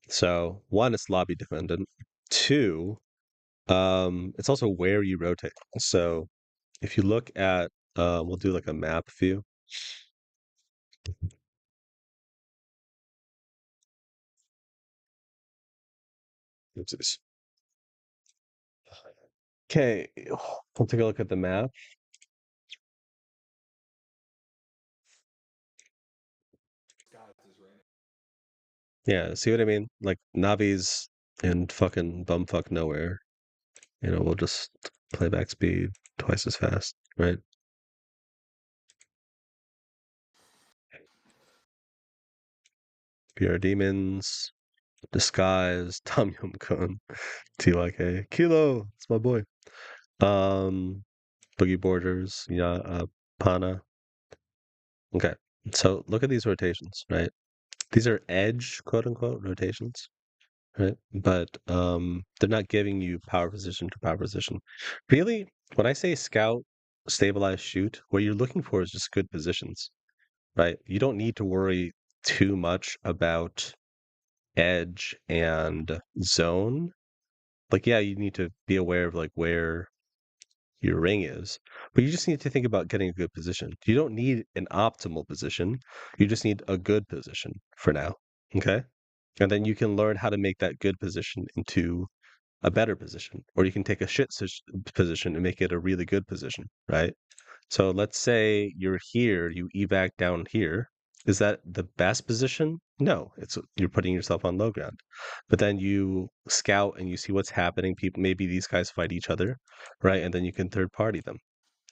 C: So one, it's lobby dependent. Two, it's also where you rotate. So if you look at, we'll do like a map view. Oopsies. Okay, we'll take a look at the map.
G: skies is raining.
C: Yeah, see what I mean? Like Navi's in fucking bumfuck nowhere. We'll just playback speed twice as fast, right? PR Demons, Disguise, Tom Yum Kun, TYK, Kilo, it's my boy. Boogie Borders, yeah, Pana. Okay, so look at these rotations, right? These are edge, quote unquote, rotations, right? But they're not giving you power position to power position. Really, when I say scout, stabilize, shoot, what you're looking for is just good positions, right? You don't need to worry too much about edge and zone. Like, yeah, you need to be aware of like where your ring is, but you just need to think about getting a good position. You don't need an optimal position. You just need a good position for now. Okay. And then you can learn how to make that good position into a better position, or you can take a position and make it a really good position, right? So let's say you're here, you evac down here. Is that the best position? No, you're putting yourself on low ground. But then you scout and you see what's happening. People, maybe these guys fight each other, right? And then you can third party them,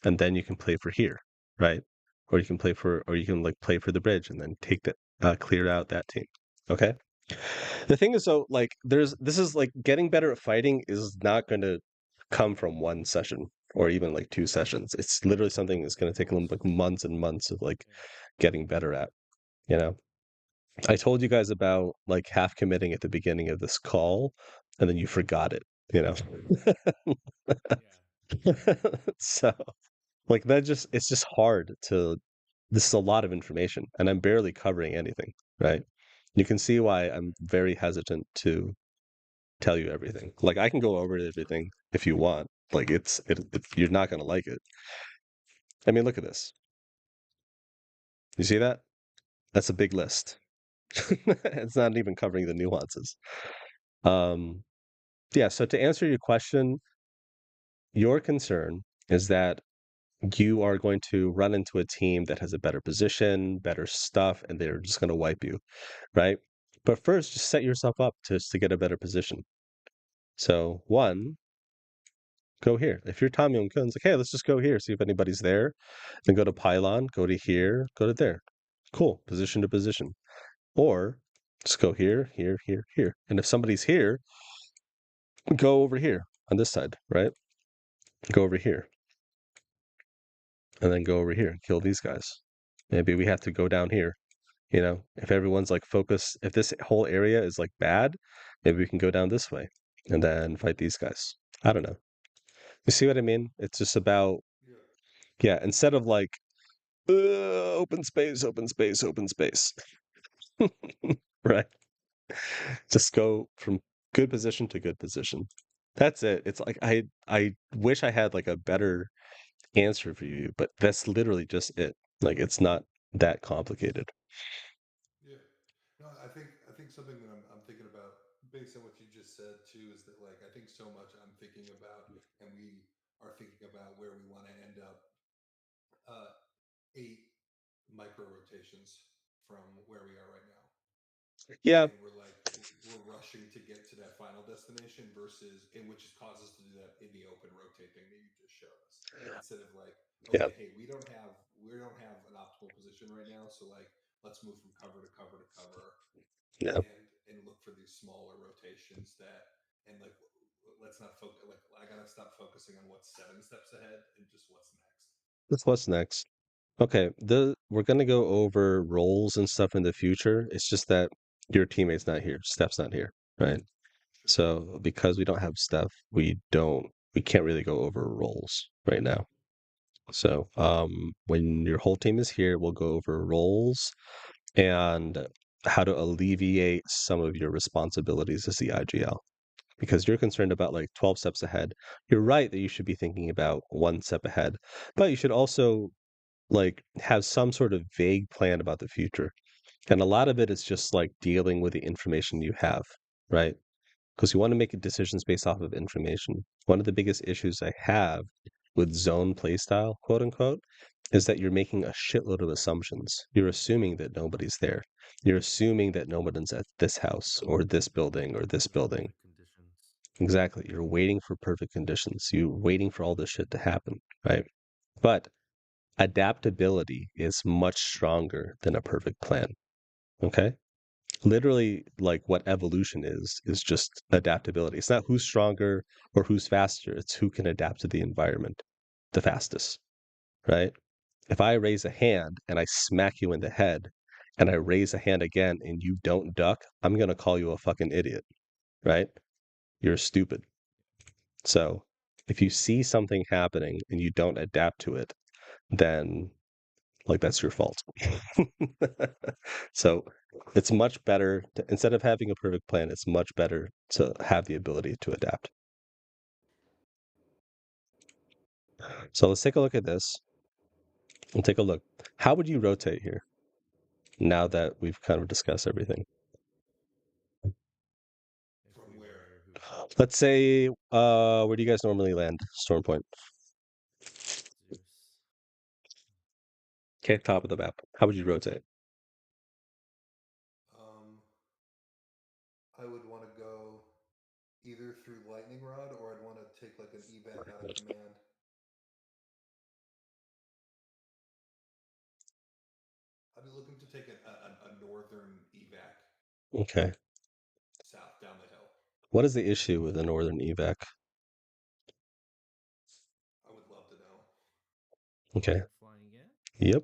C: and then you can play for here, right? Or you can like play for the bridge and then take that, clear out that team. Okay. The thing is, though, like this is like getting better at fighting is not going to come from one session or even like 2 sessions. It's literally something that's going to take like months and months of like getting better at. I told you guys about like half committing at the beginning of this call, and then you forgot it.
F: Yeah.
C: So Like that it's just hard to this is a lot of information and I'm barely covering anything, right? You can see why I'm very hesitant to tell you everything. Like I can go over everything if you want. Like you're not going to like it. I mean, look at this. You see that? That's a big list. It's not even covering the nuances. Yeah, so to answer your question, your concern is that you are going to run into a team that has a better position, better stuff, and they're just going to wipe you, right? But first, just set yourself up to get a better position. So, one, go here. If you're Tom Yong Kun's like, hey, let's just go here, see if anybody's there. Then go to Pylon, go to here, go to there. Cool, position to position. Or just go here, here, here, here. And if somebody's here, go over here on this side, right? Go over here. And then go over here and kill these guys. Maybe we have to go down here. You know, if everyone's like focused, if this whole area is like bad, maybe we can go down this way and then fight these guys. I don't know. You see what I mean? It's just about, yeah, instead of like, open space, open space, open space. Right? Just go from good position to good position. That's it. It's like I wish I had like a better answer for you, but that's literally just it. Like it's not that complicated.
G: Yeah. No, I think something that I'm thinking about based on what you just said too is that like I think so much I'm thinking about and we are thinking about where we want to end up 8 micro rotations from where we are right now.
C: Yeah.
G: And we're rushing to get to that final destination versus which causes us to do that in the open rotate thing that you just showed us. Instead of like, okay, hey, we don't have an optimal position right now, so like let's move from cover to cover to cover.
C: Yeah.
G: And look for these smaller rotations and like let's not focus like I gotta stop focusing on what's 7 steps ahead and just what's next.
C: That's what's next. Okay, we're gonna go over roles and stuff in the future. It's just that your teammate's not here, Steph's not here, right? So because we don't have Steph, we can't really go over roles right now. So when your whole team is here, we'll go over roles and how to alleviate some of your responsibilities as the IGL. Because you're concerned about like 12 steps ahead. You're right that you should be thinking about one step ahead, but you should also like have some sort of vague plan about the future. And a lot of it is just like dealing with the information you have, right? Because you want to make decisions based off of information. One of the biggest issues I have with zone playstyle, quote unquote, is that you're making a shitload of assumptions. You're assuming that nobody's there. You're assuming that nobody's at this house or this building or this building. Exactly. You're waiting for perfect conditions. You're waiting for all this shit to happen, right? But adaptability is much stronger than a perfect plan. Okay? Literally, like what evolution is just adaptability. It's not who's stronger or who's faster, it's who can adapt to the environment the fastest, right? If I raise a hand and I smack you in the head and I raise a hand again and you don't duck, I'm going to call you a fucking idiot, right? You're stupid. So if you see something happening and you don't adapt to it, then like that's your fault. So it's much better to, instead of having a perfect plan, it's much better to have the ability to adapt. So let's take a look at this. We'll take a look. How would you rotate here now that we've kind of discussed everything?
G: From where?
C: Let's say, where do you guys normally land? Storm Point. Okay, top of the map. How would you rotate?
G: I would want to go either through Lightning Rod or I'd want to take like an evac out of command. I'd be looking to take a northern evac.
C: Okay.
G: South, down the hill.
C: What is the issue with the northern evac?
G: I would love to know.
C: Okay.
F: Flying in?
C: Yep.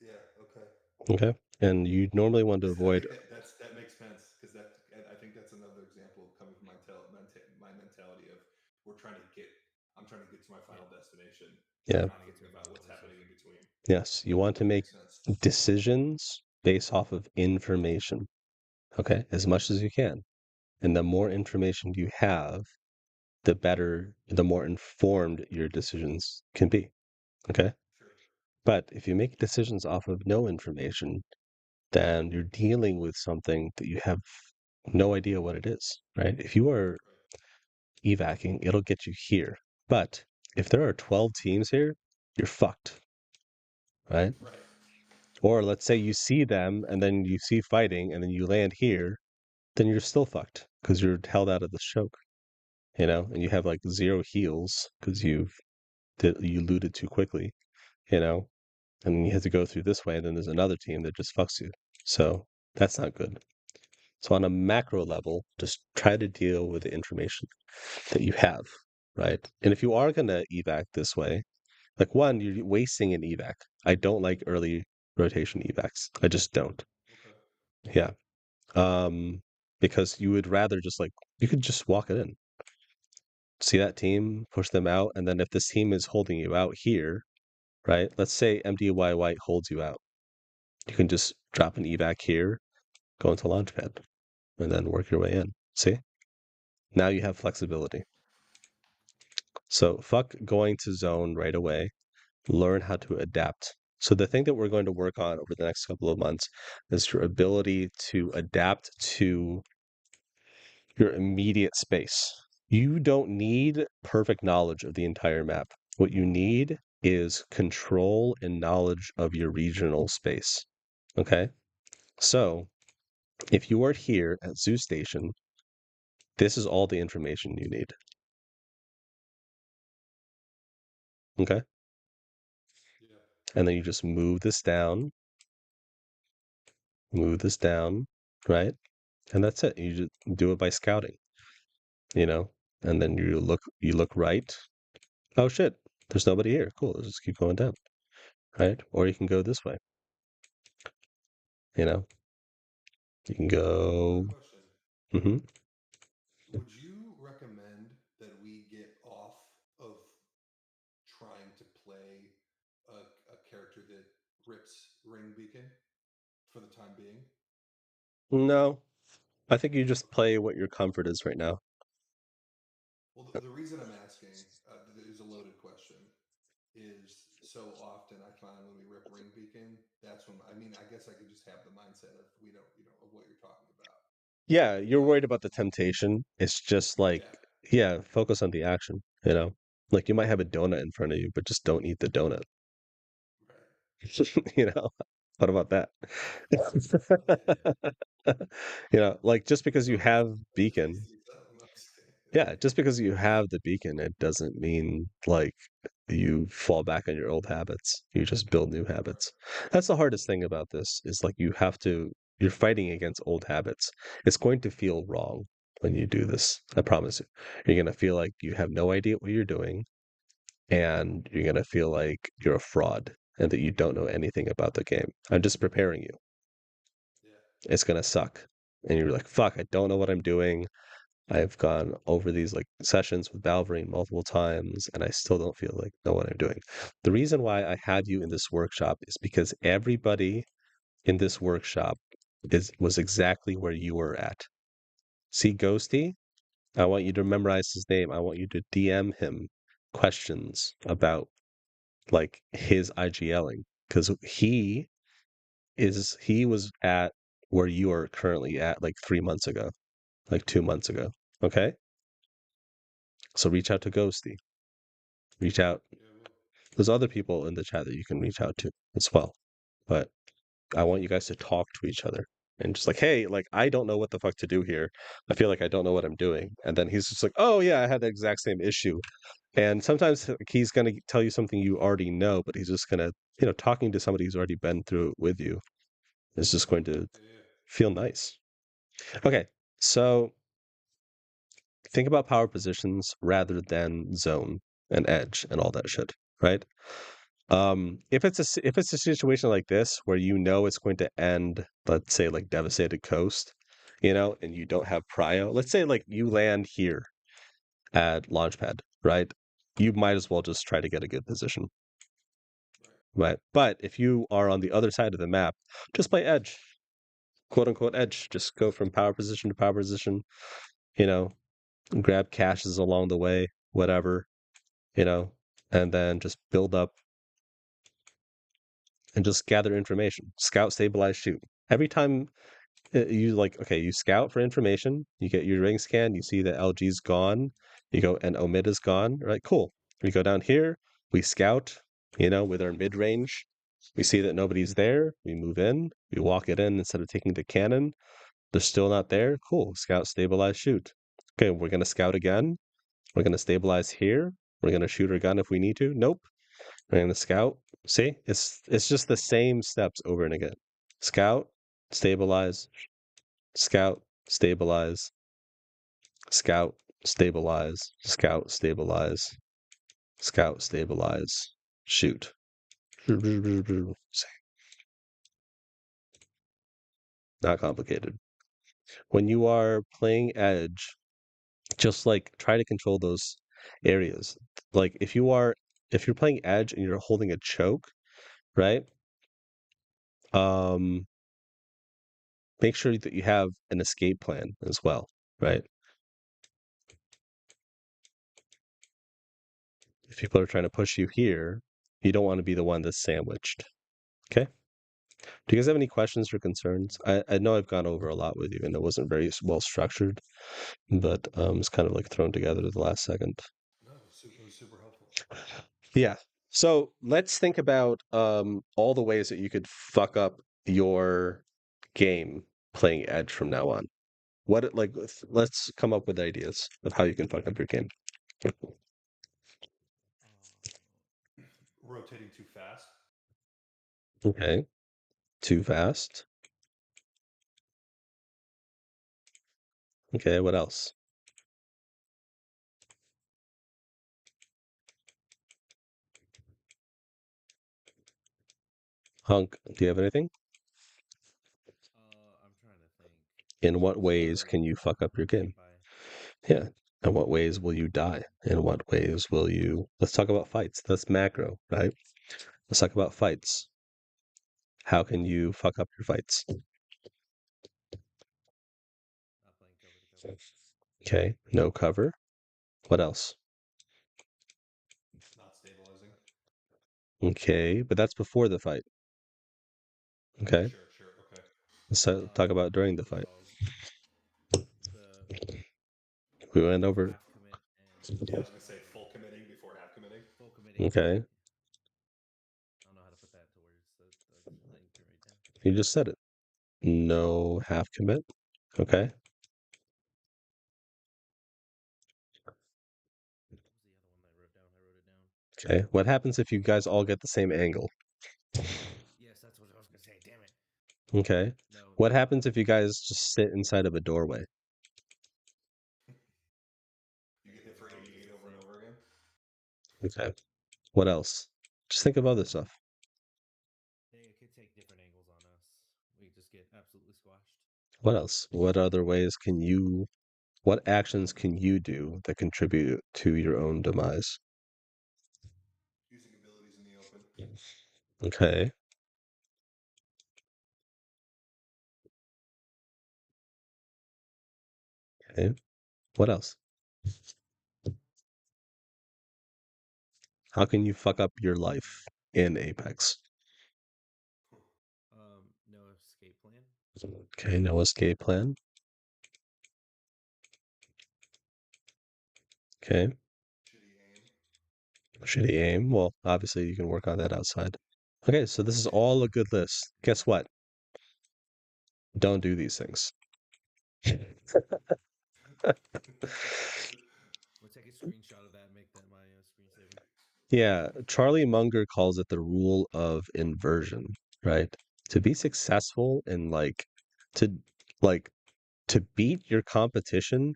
G: Yeah, okay.
C: Okay. And you normally want to avoid.
G: That makes sense because I think that's another example of coming from my mentality of we're trying to get I'm trying to get to my final destination.
C: Yeah.
G: I'm not thinking about what's happening in between.
C: Yes, you want to make
G: Makes sense.
C: decisions based off of information, okay, as much as you can. And the more information you have, the better, the more informed your decisions can be, okay?
G: Sure.
C: But if you make decisions off of no information, then you're dealing with something that you have no idea what it is, right? If you are evacing, it'll get you here. But if there are 12 teams here, you're fucked, right?
G: Right.
C: Or let's say you see them and then you see fighting and then you land here, then you're still fucked because you're held out of the choke, you know, and you have like 0 heals because you looted too quickly, you know, and you have to go through this way and then there's another team that just fucks you. So that's not good. So on a macro level, just try to deal with the information that you have, right? And if you are going to evac this way, like one, you're wasting an evac. I don't like early rotation evacs. I just don't.
G: Okay.
C: Yeah. Because you would rather just like, you could just walk it in. See that team, push them out, and then if this team is holding you out here, right? Let's say MDY White holds you out. You can just drop an evac here, go into launchpad, and then work your way in. See? Now you have flexibility. So fuck going to zone right away. Learn how to adapt. So the thing that we're going to work on over the next couple of months is your ability to adapt to your immediate space. You don't need perfect knowledge of the entire map. What you need is control and knowledge of your regional space. Okay? So if you are here at Zoo Station, this is all the information you need. Okay?
G: Yeah.
C: And then you just move this down, right? And that's it. You just do it by scouting, you know? And then you look right. Oh shit, there's nobody here. Cool, let's just keep going down, right? Or you can go this way, you know? You can go.
G: Question.
C: Hmm.
G: Would you recommend that we get off of trying to play a character that rips Ring Beacon for the time being?
C: No, I think you just play what your comfort is right now.
G: Well, the reason I'm asking is a loaded question. Is so often I find when we rip Ring Beacon, that's when I guess I could just have the mindset of we don't, of what you're talking about.
C: Yeah, you're worried about the temptation. It's just like, yeah, focus on the action, you know? Like you might have a donut in front of you, but just don't eat the donut.
G: Right.
C: You know? What about that? You know, like just because you have beacon, yeah, just because you have the beacon, it doesn't mean like you fall back on your old habits. You just build new habits. That's the hardest thing about this is like you're fighting against old habits. It's going to feel wrong when you do this. I promise you. You're going to feel like you have no idea what you're doing and you're going to feel like you're a fraud and that you don't know anything about the game. I'm just preparing you.
G: Yeah.
C: It's going to suck. And you're like, fuck, I don't know what I'm doing. I've gone over these like sessions with Balverine multiple times and I still don't feel like know what I'm doing. The reason why I had you in this workshop is because everybody in this workshop was exactly where you were at. See Ghosty? I want you to memorize his name. I want you to DM him questions about like his IGLing because he was at where you are currently at like 3 months ago, like 2 months ago. Okay? So reach out to Ghosty. Reach out. There's other people in the chat that you can reach out to as well. But I want you guys to talk to each other and just like, hey, like, I don't know what the fuck to do here. I feel like I don't know what I'm doing. And then he's just like, oh, yeah, I had the exact same issue. And sometimes he's going to tell you something you already know, but he's just going to, talking to somebody who's already been through it with you is just going to feel nice. Okay. So think about power positions rather than zone and edge and all that shit, right? If it's a situation like this where it's going to end, let's say like Devastated Coast, and you don't have prio. Let's say like you land here at Launchpad, right? you might as well just try to get a good position. Right. But if you are on the other side of the map, just play edge. Quote unquote edge. Just go from power position to power position, you know, grab caches along the way, whatever, you know, and then just build up and just gather information. Scout, stabilize, shoot. Every time you like, okay, you scout for information, you get your ring scan, you see that LG's gone, you go and Omid is gone, right? Cool. We go down here, we scout, you know, with our mid range. We see that nobody's there, we move in, we walk it in instead of taking the cannon. They're still not there. Cool. Scout, stabilize, shoot. Okay, we're gonna scout again. We're gonna stabilize here. We're gonna shoot our gun if we need to. Nope. We're gonna scout. See, it's just the same steps over and again. Scout, stabilize, scout, stabilize, scout, stabilize, scout, stabilize, scout, stabilize, shoot. Not complicated. When you are playing Edge, just like try to control those areas. Like if you're playing Edge and you're holding a choke, right? Make sure that you have an escape plan as well, right? If people are trying to push you here, you don't want to be the one that's sandwiched. Okay? Do you guys have any questions or concerns? I know I've gone over a lot with you and it wasn't very well structured, but it's kind of like thrown together at the last second.
G: No, it was super helpful.
C: Yeah. So let's think about all the ways that you could fuck up your game playing Edge from now on. Let's come up with ideas of how you can fuck up your game.
G: Rotating too fast.
C: Okay. Too fast. Okay, what else? Hunk, do you have anything?
F: I'm trying to think.
C: In what ways can you fuck up your game? Yeah. In what ways will you die? In what ways will you... Let's talk about fights. That's macro, right? Let's talk about fights. How can you fuck up your fights?
F: Not playing cover to cover.
C: Okay, no cover. What else?
G: Not stabilizing.
C: Okay, but that's before the fight. Okay.
G: Sure. Okay.
C: Let's talk about during the fight. We went over.
F: Half commit and
G: Yeah, I was gonna say full committing before half committing.
F: full committing.
C: Okay.
F: I don't know how to put that to words. So I didn't get right down.
C: You just said it. No half commit. Okay.
F: What was the other one that I wrote down? I wrote it down.
C: Okay. What happens if you guys all get the same angle?
F: Yes, that's what I was gonna say. Damn it.
C: Okay.
F: No.
C: What happens if you guys just sit inside of a doorway?
G: You get hit for 88 over and over again.
C: Okay. What else? Just think of other stuff.
F: They could take different angles on us. We just get absolutely squashed.
C: What else? What other ways can you... What actions can you do that contribute to your own demise?
G: Using abilities in the open.
C: Okay. Okay. What else? How can you fuck up your life in Apex?
F: No escape plan.
C: Okay, no escape plan. Okay. Shitty aim. Well, obviously you can work on that outside. Okay, so this is all a good list. Guess what? Don't do these things.
F: We'll take a screenshot of that and make that my screensaver.
C: Yeah, Charlie Munger calls it the rule of inversion, right? To be successful in to to beat your competition,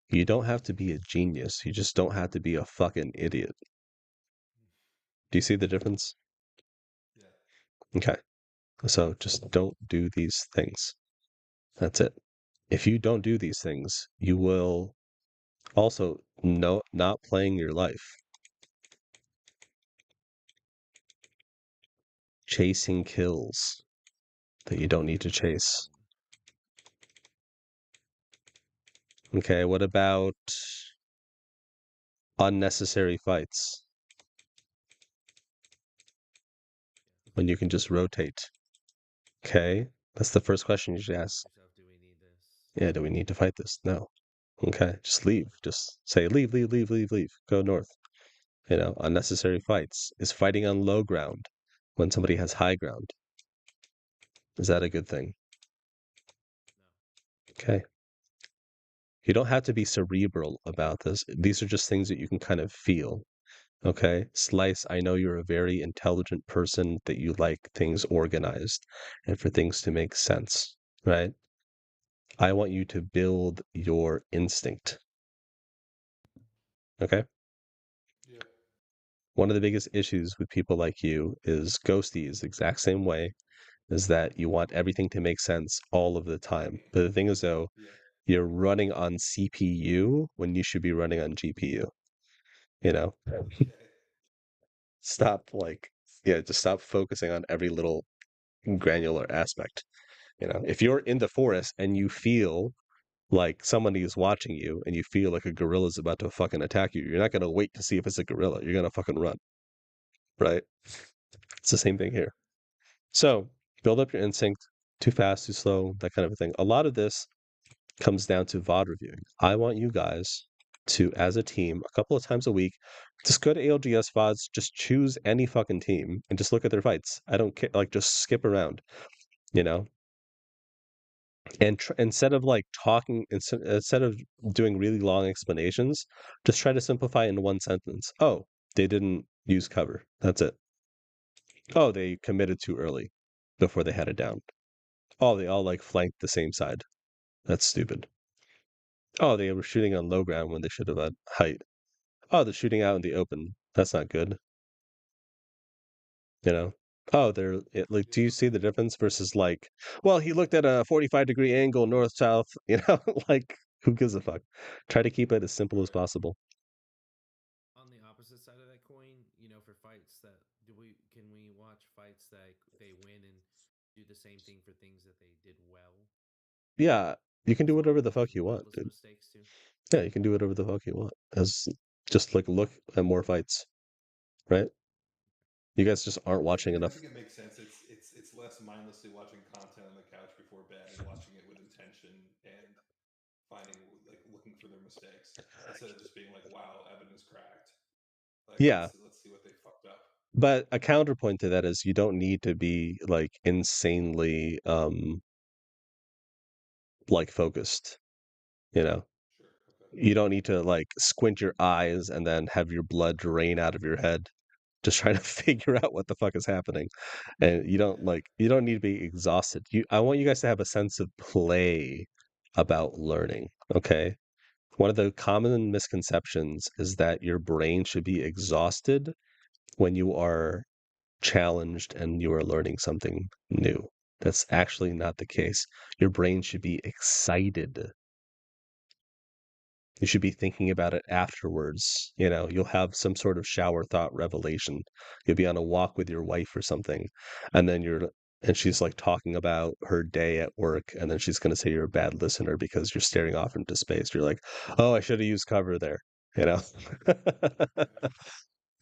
C: you don't have to be a genius. You just don't have to be a fucking idiot. Do you see the difference?
G: Yeah.
C: Okay. So just don't do these things. That's it. If you don't do these things, you will also not playing your life. chasing kills that you don't need to chase. Okay, what about unnecessary fights? When you can just rotate. Okay, that's the first question you should ask.
F: Yourself, do we need this?
C: Yeah, do we need to fight this? No. Okay, just leave. Just say leave, leave, leave, leave, leave. Go north. You know, unnecessary fights. Is fighting on low ground when somebody has high ground. Is that a good thing? Okay. You don't have to be cerebral about this. These are just things that you can kind of feel. Okay. Slice, I know you're a very intelligent person, that you like things organized and for things to make sense, right? I want you to build your instinct. Okay.
G: Yep.
C: One of the biggest issues with people like you is Ghosty is the exact same way, is that you want everything to make sense all of the time. But the thing is, though,
G: Yeah.
C: you're running on CPU when you should be running on GPU. You know,
G: Okay.
C: stop just stop focusing on every little granular aspect. You know, if you're in the forest and you feel like somebody is watching you and you feel like a gorilla is about to fucking attack you, you're not going to wait to see if it's a gorilla. You're going to fucking run. Right? It's the same thing here. So build up your instinct, too fast, too slow, that kind of a thing. A lot of this comes down to VOD reviewing. I want you guys to, as a team, a couple of times a week, just go to ALGS VODs, just choose any fucking team and just look at their fights. I don't care, like, just skip around, you know? And instead of like talking, instead of doing really long explanations, just try to simplify in one sentence. Oh, they didn't use cover. That's it. Oh, they committed too early before they had it down. Oh, they all like flanked the same side. That's stupid. Oh, they were shooting on low ground when they should have at height. Oh, they're shooting out in the open. That's not good. You know? Oh, like, do you see the difference versus like, well, he looked at a 45-degree angle north south, you know, like, who gives a fuck? Try to keep it as simple as possible.
F: On the opposite side of that coin, you know, for fights that can we watch fights that they win and do the same thing for things that they did well?
C: Yeah, you can do whatever the fuck you want,
F: Those
C: dude.
F: mistakes too.
C: Yeah, you can do whatever the fuck you want. As just like look at more fights, right? You guys just aren't watching enough.
G: I think it makes sense. It's less mindlessly watching content on the couch before bed and watching it with intention and finding, like, looking for their mistakes instead of just being like, "Wow, evidence cracked." Like,
C: Yeah.
G: let's see what they fucked up.
C: But a counterpoint to that is you don't need to be like insanely like focused, you know.
G: Sure. Okay.
C: You don't need to like squint your eyes and then have your blood drain out of your head just trying to figure out what the fuck is happening. And you don't need to be exhausted. I want you guys to have a sense of play about learning, okay? One of the common misconceptions is that your brain should be exhausted when you are challenged and you are learning something new. That's actually not the case. Your brain should be excited. You should be thinking about it afterwards. You know, you'll have some sort of shower thought revelation. You'll be on a walk with your wife or something, and then she's like talking about her day at work, and then she's going to say you're a bad listener because you're staring off into space. You're like, oh, I should have used cover there. You know,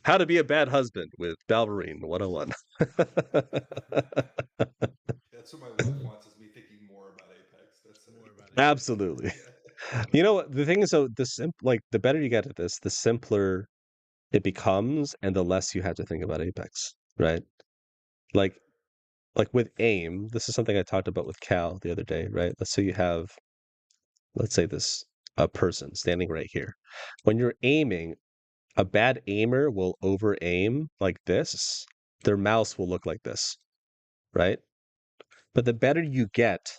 C: how to be a bad husband with Balverine 101.
G: That's what my wife wants, is me thinking more about Apex. That's
F: More about it.
C: Absolutely. You know what? The thing is, though, the better you get at this, the simpler it becomes, and the less you have to think about Apex, right? Like with aim, this is something I talked about with Cal the other day, right? Let's say a person standing right here. When you're aiming, a bad aimer will over aim like this. Their mouse will look like this, right? But the better you get,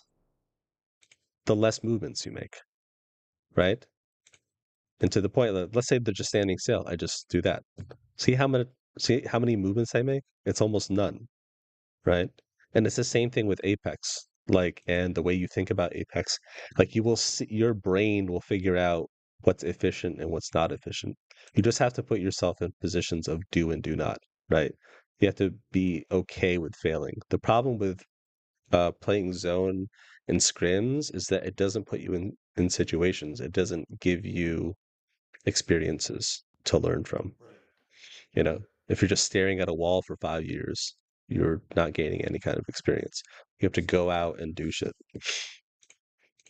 C: the less movements you make, right? And to the point that, let's say they're just standing still, I just do that. See how many movements I make? It's almost none, right? And it's the same thing with Apex. Like, and the way you think about Apex, like you will see, your brain will figure out what's efficient and what's not efficient. You just have to put yourself in positions of do and do not, right? You have to be okay with failing. The problem with playing zone and scrims is that it doesn't put you in situations. It doesn't give you experiences to learn from.
G: Right.
C: You know, if you're just staring at a wall for 5 years, you're not gaining any kind of experience. You have to go out and do shit.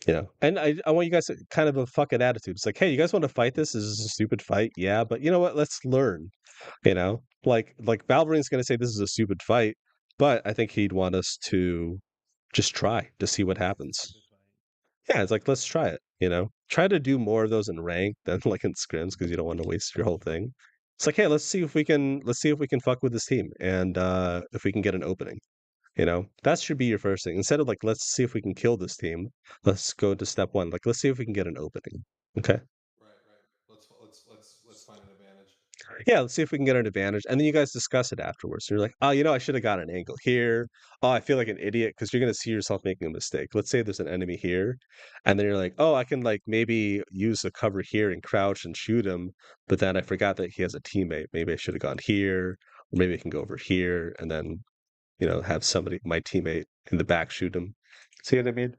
C: You know, and I want you guys to kind of a fucking attitude. It's like, hey, you guys want to fight this? This is a stupid fight. Yeah, but you know what? Let's learn. You know, like Valverine's gonna say this is a stupid fight, but I think he'd want us to just try to see what happens.
F: Stupid fight.
C: Yeah, it's like let's try it. You know, try to do more of those in rank than like in scrims because you don't want to waste your whole thing. It's like, hey, let's see if we can fuck with this team and if we can get an opening. You know, that should be your first thing. Instead of like, let's see if we can kill this team. Let's go to step one. Like, let's see if we can get an opening. Okay.
G: Right. Let's find an advantage.
C: Yeah, let's see if we can get an advantage. And then you guys discuss it afterwards. You're like, oh, you know, I should have got an angle here. Oh, I feel like an idiot because you're going to see yourself making a mistake. Let's say there's an enemy here. And then you're like, oh, I can like maybe use the cover here and crouch and shoot him. But then I forgot that he has a teammate. Maybe I should have gone here. Or maybe I can go over here and then, you know, have somebody, my teammate in the back shoot him. See what I mean?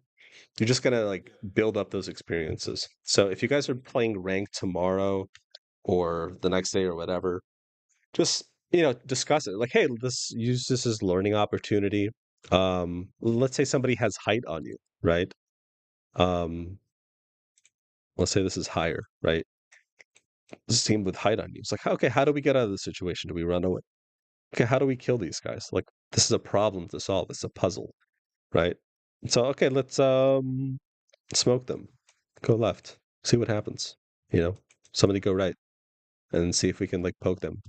C: You're just going to like build up those experiences. So if you guys are playing ranked tomorrow or the next day or whatever, just you know discuss it like hey let's use this as learning opportunity. Let's say somebody has height on you, right? um let's say this is higher, right? This team with height on you, it's like okay, how do we get out of this situation? Do we run away? Okay, how do we kill these guys? Like this is a problem to solve, it's a puzzle, right? So okay, let's smoke them, go left, see what happens, you know, somebody go right and see if we can like poke them.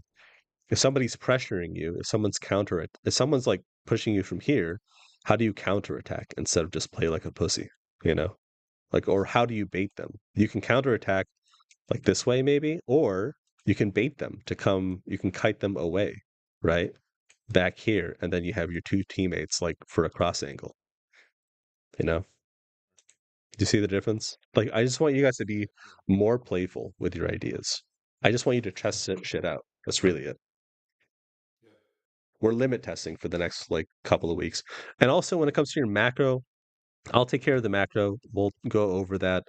C: If somebody's pressuring you, if someone's like pushing you from here, how do you counterattack instead of just play like a pussy? You know, like or how do you bait them? You can counterattack like this way maybe, or you can bait them to come. You can kite them away, right, back here, and then you have your two teammates like for a cross angle. You know, do you see the difference? Like I just want you guys to be more playful with your ideas. I just want you to test shit out. That's really it. We're limit testing for the next like couple of weeks. And also when it comes to your macro, I'll take care of the macro. We'll go over that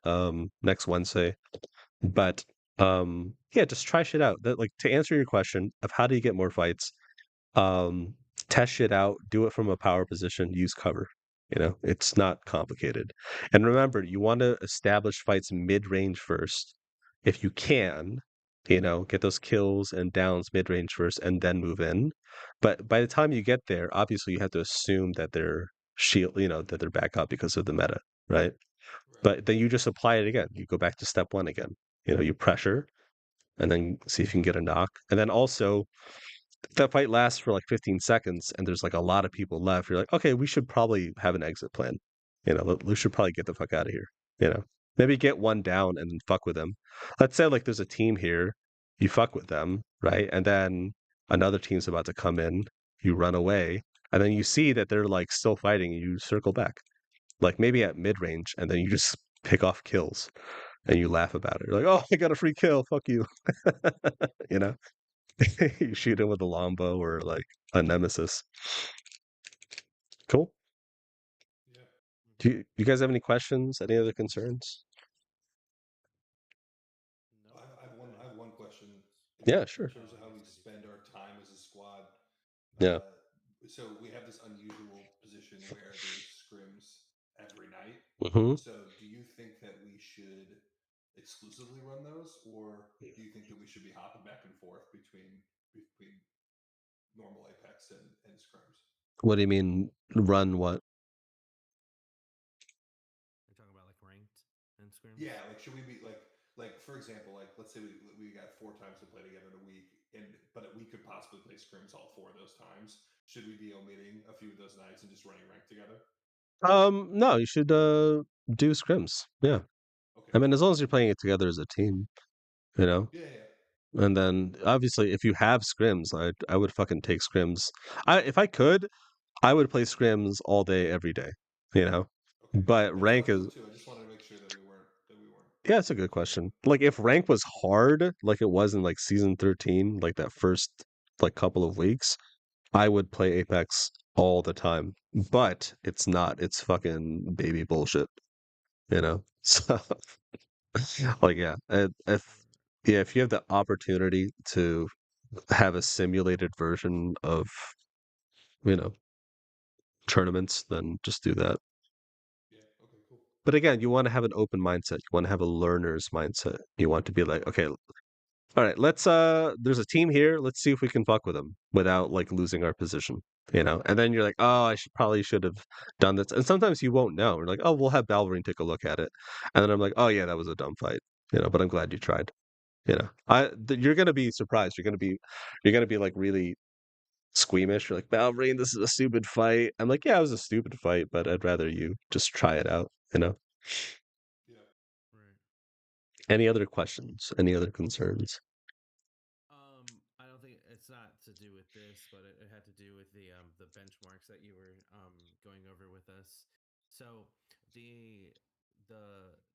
C: next Wednesday. But yeah, just try shit out. That like to answer your question of how do you get more fights, test shit out, do it from a power position, use cover. You know, it's not complicated. And remember, you want to establish fights mid-range first. If you can, you know, get those kills and downs mid-range first and then move in. But by the time you get there, obviously you have to assume that they're shield, you know, that they're back up because of the meta, right? But then you just apply it again. You go back to step one again. You know, you pressure and then see if you can get a knock. And then also that fight lasts for like 15 seconds and there's like a lot of people left. You're like, okay, we should probably have an exit plan. You know, we should probably get the fuck out of here. You know, maybe get one down and then fuck with them. Let's say like there's a team here, you fuck with them, right? And then another team's about to come in, you run away, and then you see that they're like still fighting, you circle back. Like maybe at mid range, and then you just pick off kills and you laugh about it. You're like, oh, I got a free kill, fuck you. You know? You shoot him with a longbow or like a nemesis. Cool.
G: Yeah.
C: Do you guys have any questions? Any other concerns?
F: No,
G: I have one question.
C: Yeah, sure.
G: In terms of how we spend our time as a squad.
C: Yeah.
G: So we have this unusual position where there's scrims every night.
C: Mm-hmm.
G: So do you think that we should exclusively run those, or do you think that we should be hopping back and forth between normal Apex and scrims?
C: What do you mean run what?
F: You're talking about like ranked and scrims?
G: Yeah, like should we be like for example, like let's say we got 4 times to play together in a week, but we could possibly play scrims all 4 of those times. Should we be omitting a few of those nights and just running ranked together?
C: No, you should do scrims. Yeah.
G: Okay.
C: I mean, as long as you're playing it together as a team, you know.
G: Yeah.
C: And then obviously, if you have scrims, I would fucking take scrims. If I could, I would play scrims all day, every day. You know.
G: Okay.
C: But rank is.
G: Too. I just wanted to make sure that we weren't.
C: Yeah, it's a good question. Like if rank was hard, like it was in like season 13, like that first like couple of weeks, I would play Apex all the time, but it's not. It's fucking baby bullshit, you know? So, like, yeah, if you have the opportunity to have a simulated version of, you know, tournaments, then just do that.
G: Yeah. Okay. Cool.
C: But again, you want to have an open mindset. You want to have a learner's mindset. You want to be like, okay, all right, let's there's a team here. Let's see if we can fuck with them without like losing our position, you know? And then you're like, oh, I should have done this. And sometimes you won't know. You're like, oh, we'll have Balverine take a look at it. And then I'm like, oh yeah, that was a dumb fight, you know, but I'm glad you tried. You know, you're gonna be surprised. You're gonna be like really squeamish. You're like, Balverine, this is a stupid fight. I'm like, yeah, it was a stupid fight, but I'd rather you just try it out, you know?
G: Yeah.
F: Right.
C: Any other questions? Any other concerns?
F: I don't think it's not to do with this, but it had to do with the benchmarks that you were going over with us. So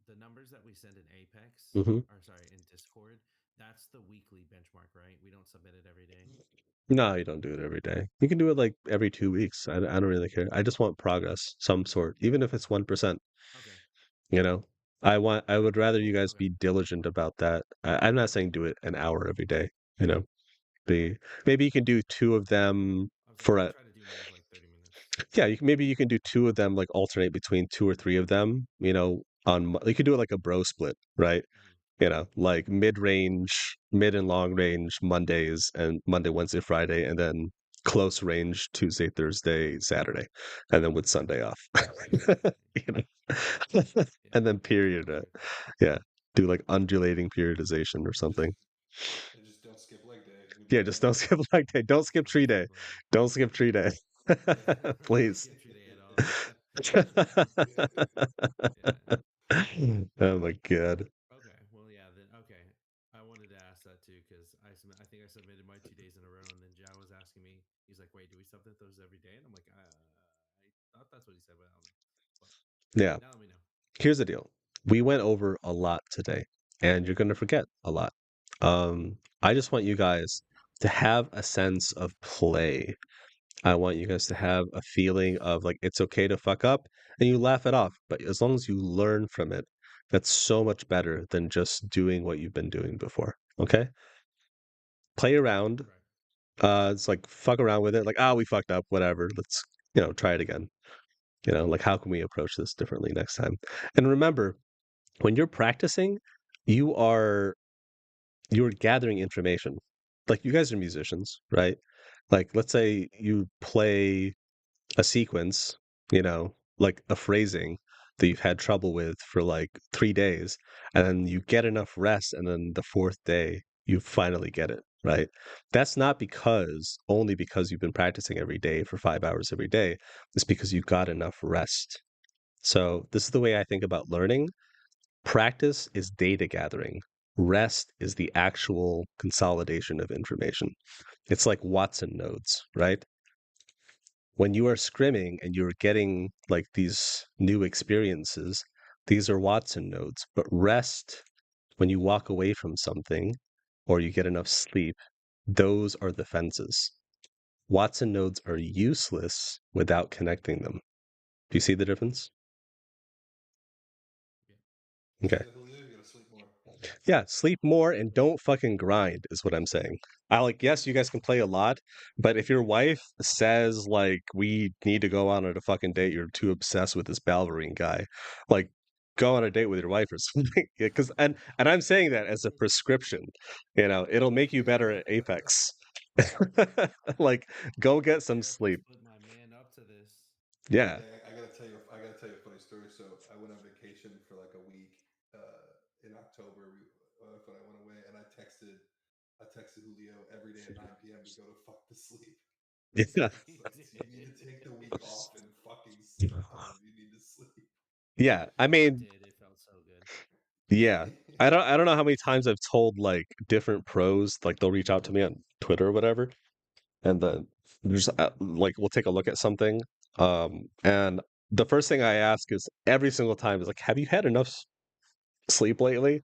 F: the numbers that we send in Apex,
C: Hmm.
F: or sorry, in Discord, that's the weekly benchmark, right? We don't submit it every day.
C: No, you don't do it every day. You can do it like every 2 weeks. I don't really care. I just want progress, some sort, even if it's 1%.
F: Okay.
C: You know, I would rather you guys
F: Okay.
C: be diligent about that. I'm not saying do it an hour every day. You know, maybe you can do two of them
F: Okay.
C: for
F: I'll
C: a
F: try to do more of like 30 minutes.
C: yeah. Maybe you can do two of them, like alternate between two or three of them. You know, you could do it like a bro split, right?
F: Mhm.
C: You know, like mid and long range Mondays and Monday, Wednesday, Friday, and then close range Tuesday, Thursday, Saturday, and then with Sunday off. You know, and then period.
F: Okay.
C: Yeah, do like undulating periodization or something.
G: And just don't skip leg day. We'll
C: Yeah,
G: be
C: just
G: fine.
C: don't skip leg day. Don't skip
F: Don't
C: tree
F: skip
C: day.
F: leg day.
C: Don't skip tree day.
F: Don't
C: Please.
F: skip 3 day at all. Yeah.
C: Oh my god.
F: Okay. Well, yeah. Then okay. I wanted to ask that too because I think I submitted my 2 days in a row, and then Jao was asking me. He's like, "Wait, do we submit those every day?" And I'm like, I thought that's what he said, but I don't know." But
C: Yeah.
F: now let me know.
C: Here's the deal. We went over a lot today, and you're going to forget a lot. I just want you guys to have a sense of play. I want you guys to have a feeling of like it's okay to fuck up and you laugh it off, but as long as you learn from it, that's so much better than just doing what you've been doing before. Okay? Play around.
F: Right.
C: It's like fuck around with it. Like, we fucked up, whatever. Let's, try it again. Like how can we approach this differently next time? And remember, when you're practicing, you are you're gathering information. Like you guys are musicians, right? Like let's say you play a sequence, like a phrasing that you've had trouble with for like 3 days, and then you get enough rest, and then the fourth day you finally get it, right? That's not only because you've been practicing every day for 5 hours every day. It's because you got enough rest. So this is the way I think about learning. Practice is data gathering. Rest is the actual consolidation of information. It's like Watson nodes, right? When you are scrimming and you're getting like these new experiences, these are Watson nodes. But rest, when you walk away from something or you get enough sleep, those are the fences. Watson nodes are useless without connecting them. Do you see the difference? Okay.
G: You gotta sleep more.
C: Yeah, sleep more and don't fucking grind is what I'm saying. Yes, you guys can play a lot, but if your wife says like we need to go on a fucking date, you're too obsessed with this Balverine guy, like go on a date with your wife or something. Yeah, because and I'm saying that as a prescription, it'll make you better at Apex. Like go get some sleep.
F: Put my man up to this.
C: Yeah.
G: I gotta tell you a funny story. So I went on vacation for like a week in October when I went away, and I texted Julio every day at 9 p.m. to go to fuck to sleep.
C: Yeah.
G: You need to take the week off and fucking sleep. You need to sleep.
C: Yeah. I mean,
F: It felt so good.
C: yeah. I don't know how many times I've told like different pros, like they'll reach out to me on Twitter or whatever, and then there's like we'll take a look at something. And the first thing I ask is every single time is like, have you had enough sleep lately?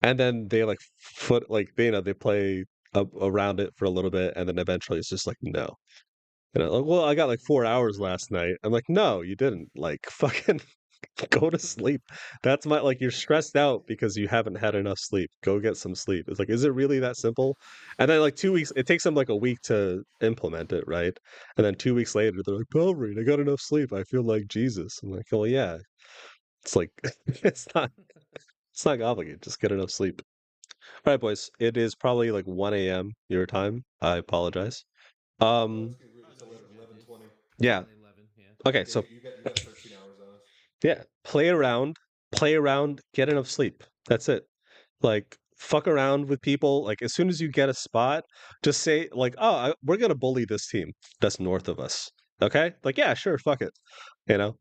C: And then they like they play around it for a little bit, and then eventually it's just like no. You know, like, well, I got like 4 hours last night. I'm like, no, you didn't. Like, fucking go to sleep. That's my like. You're stressed out because you haven't had enough sleep. Go get some sleep. It's like, is it really that simple? And then like 2 weeks, it takes them like a week to implement it, right? And then 2 weeks later, they're like, Palverain, I got enough sleep. I feel like Jesus. I'm like, oh yeah. It's like it's not complicated. Just get enough sleep. All right, boys. It is probably like 1 a.m. your time. I apologize.
G: It's 11:20.
C: Yeah.
F: 11, yeah.
C: Okay,
G: Yeah,
C: so
G: you got 13 hours on us.
C: yeah, play around, get enough sleep. That's it. Like fuck around with people. Like as soon as you get a spot, just say like, "Oh, we're gonna bully this team that's north of us." Okay? Like, yeah, sure, fuck it. You know?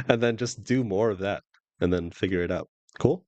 C: And then just do more of that, and then figure it out. Cool.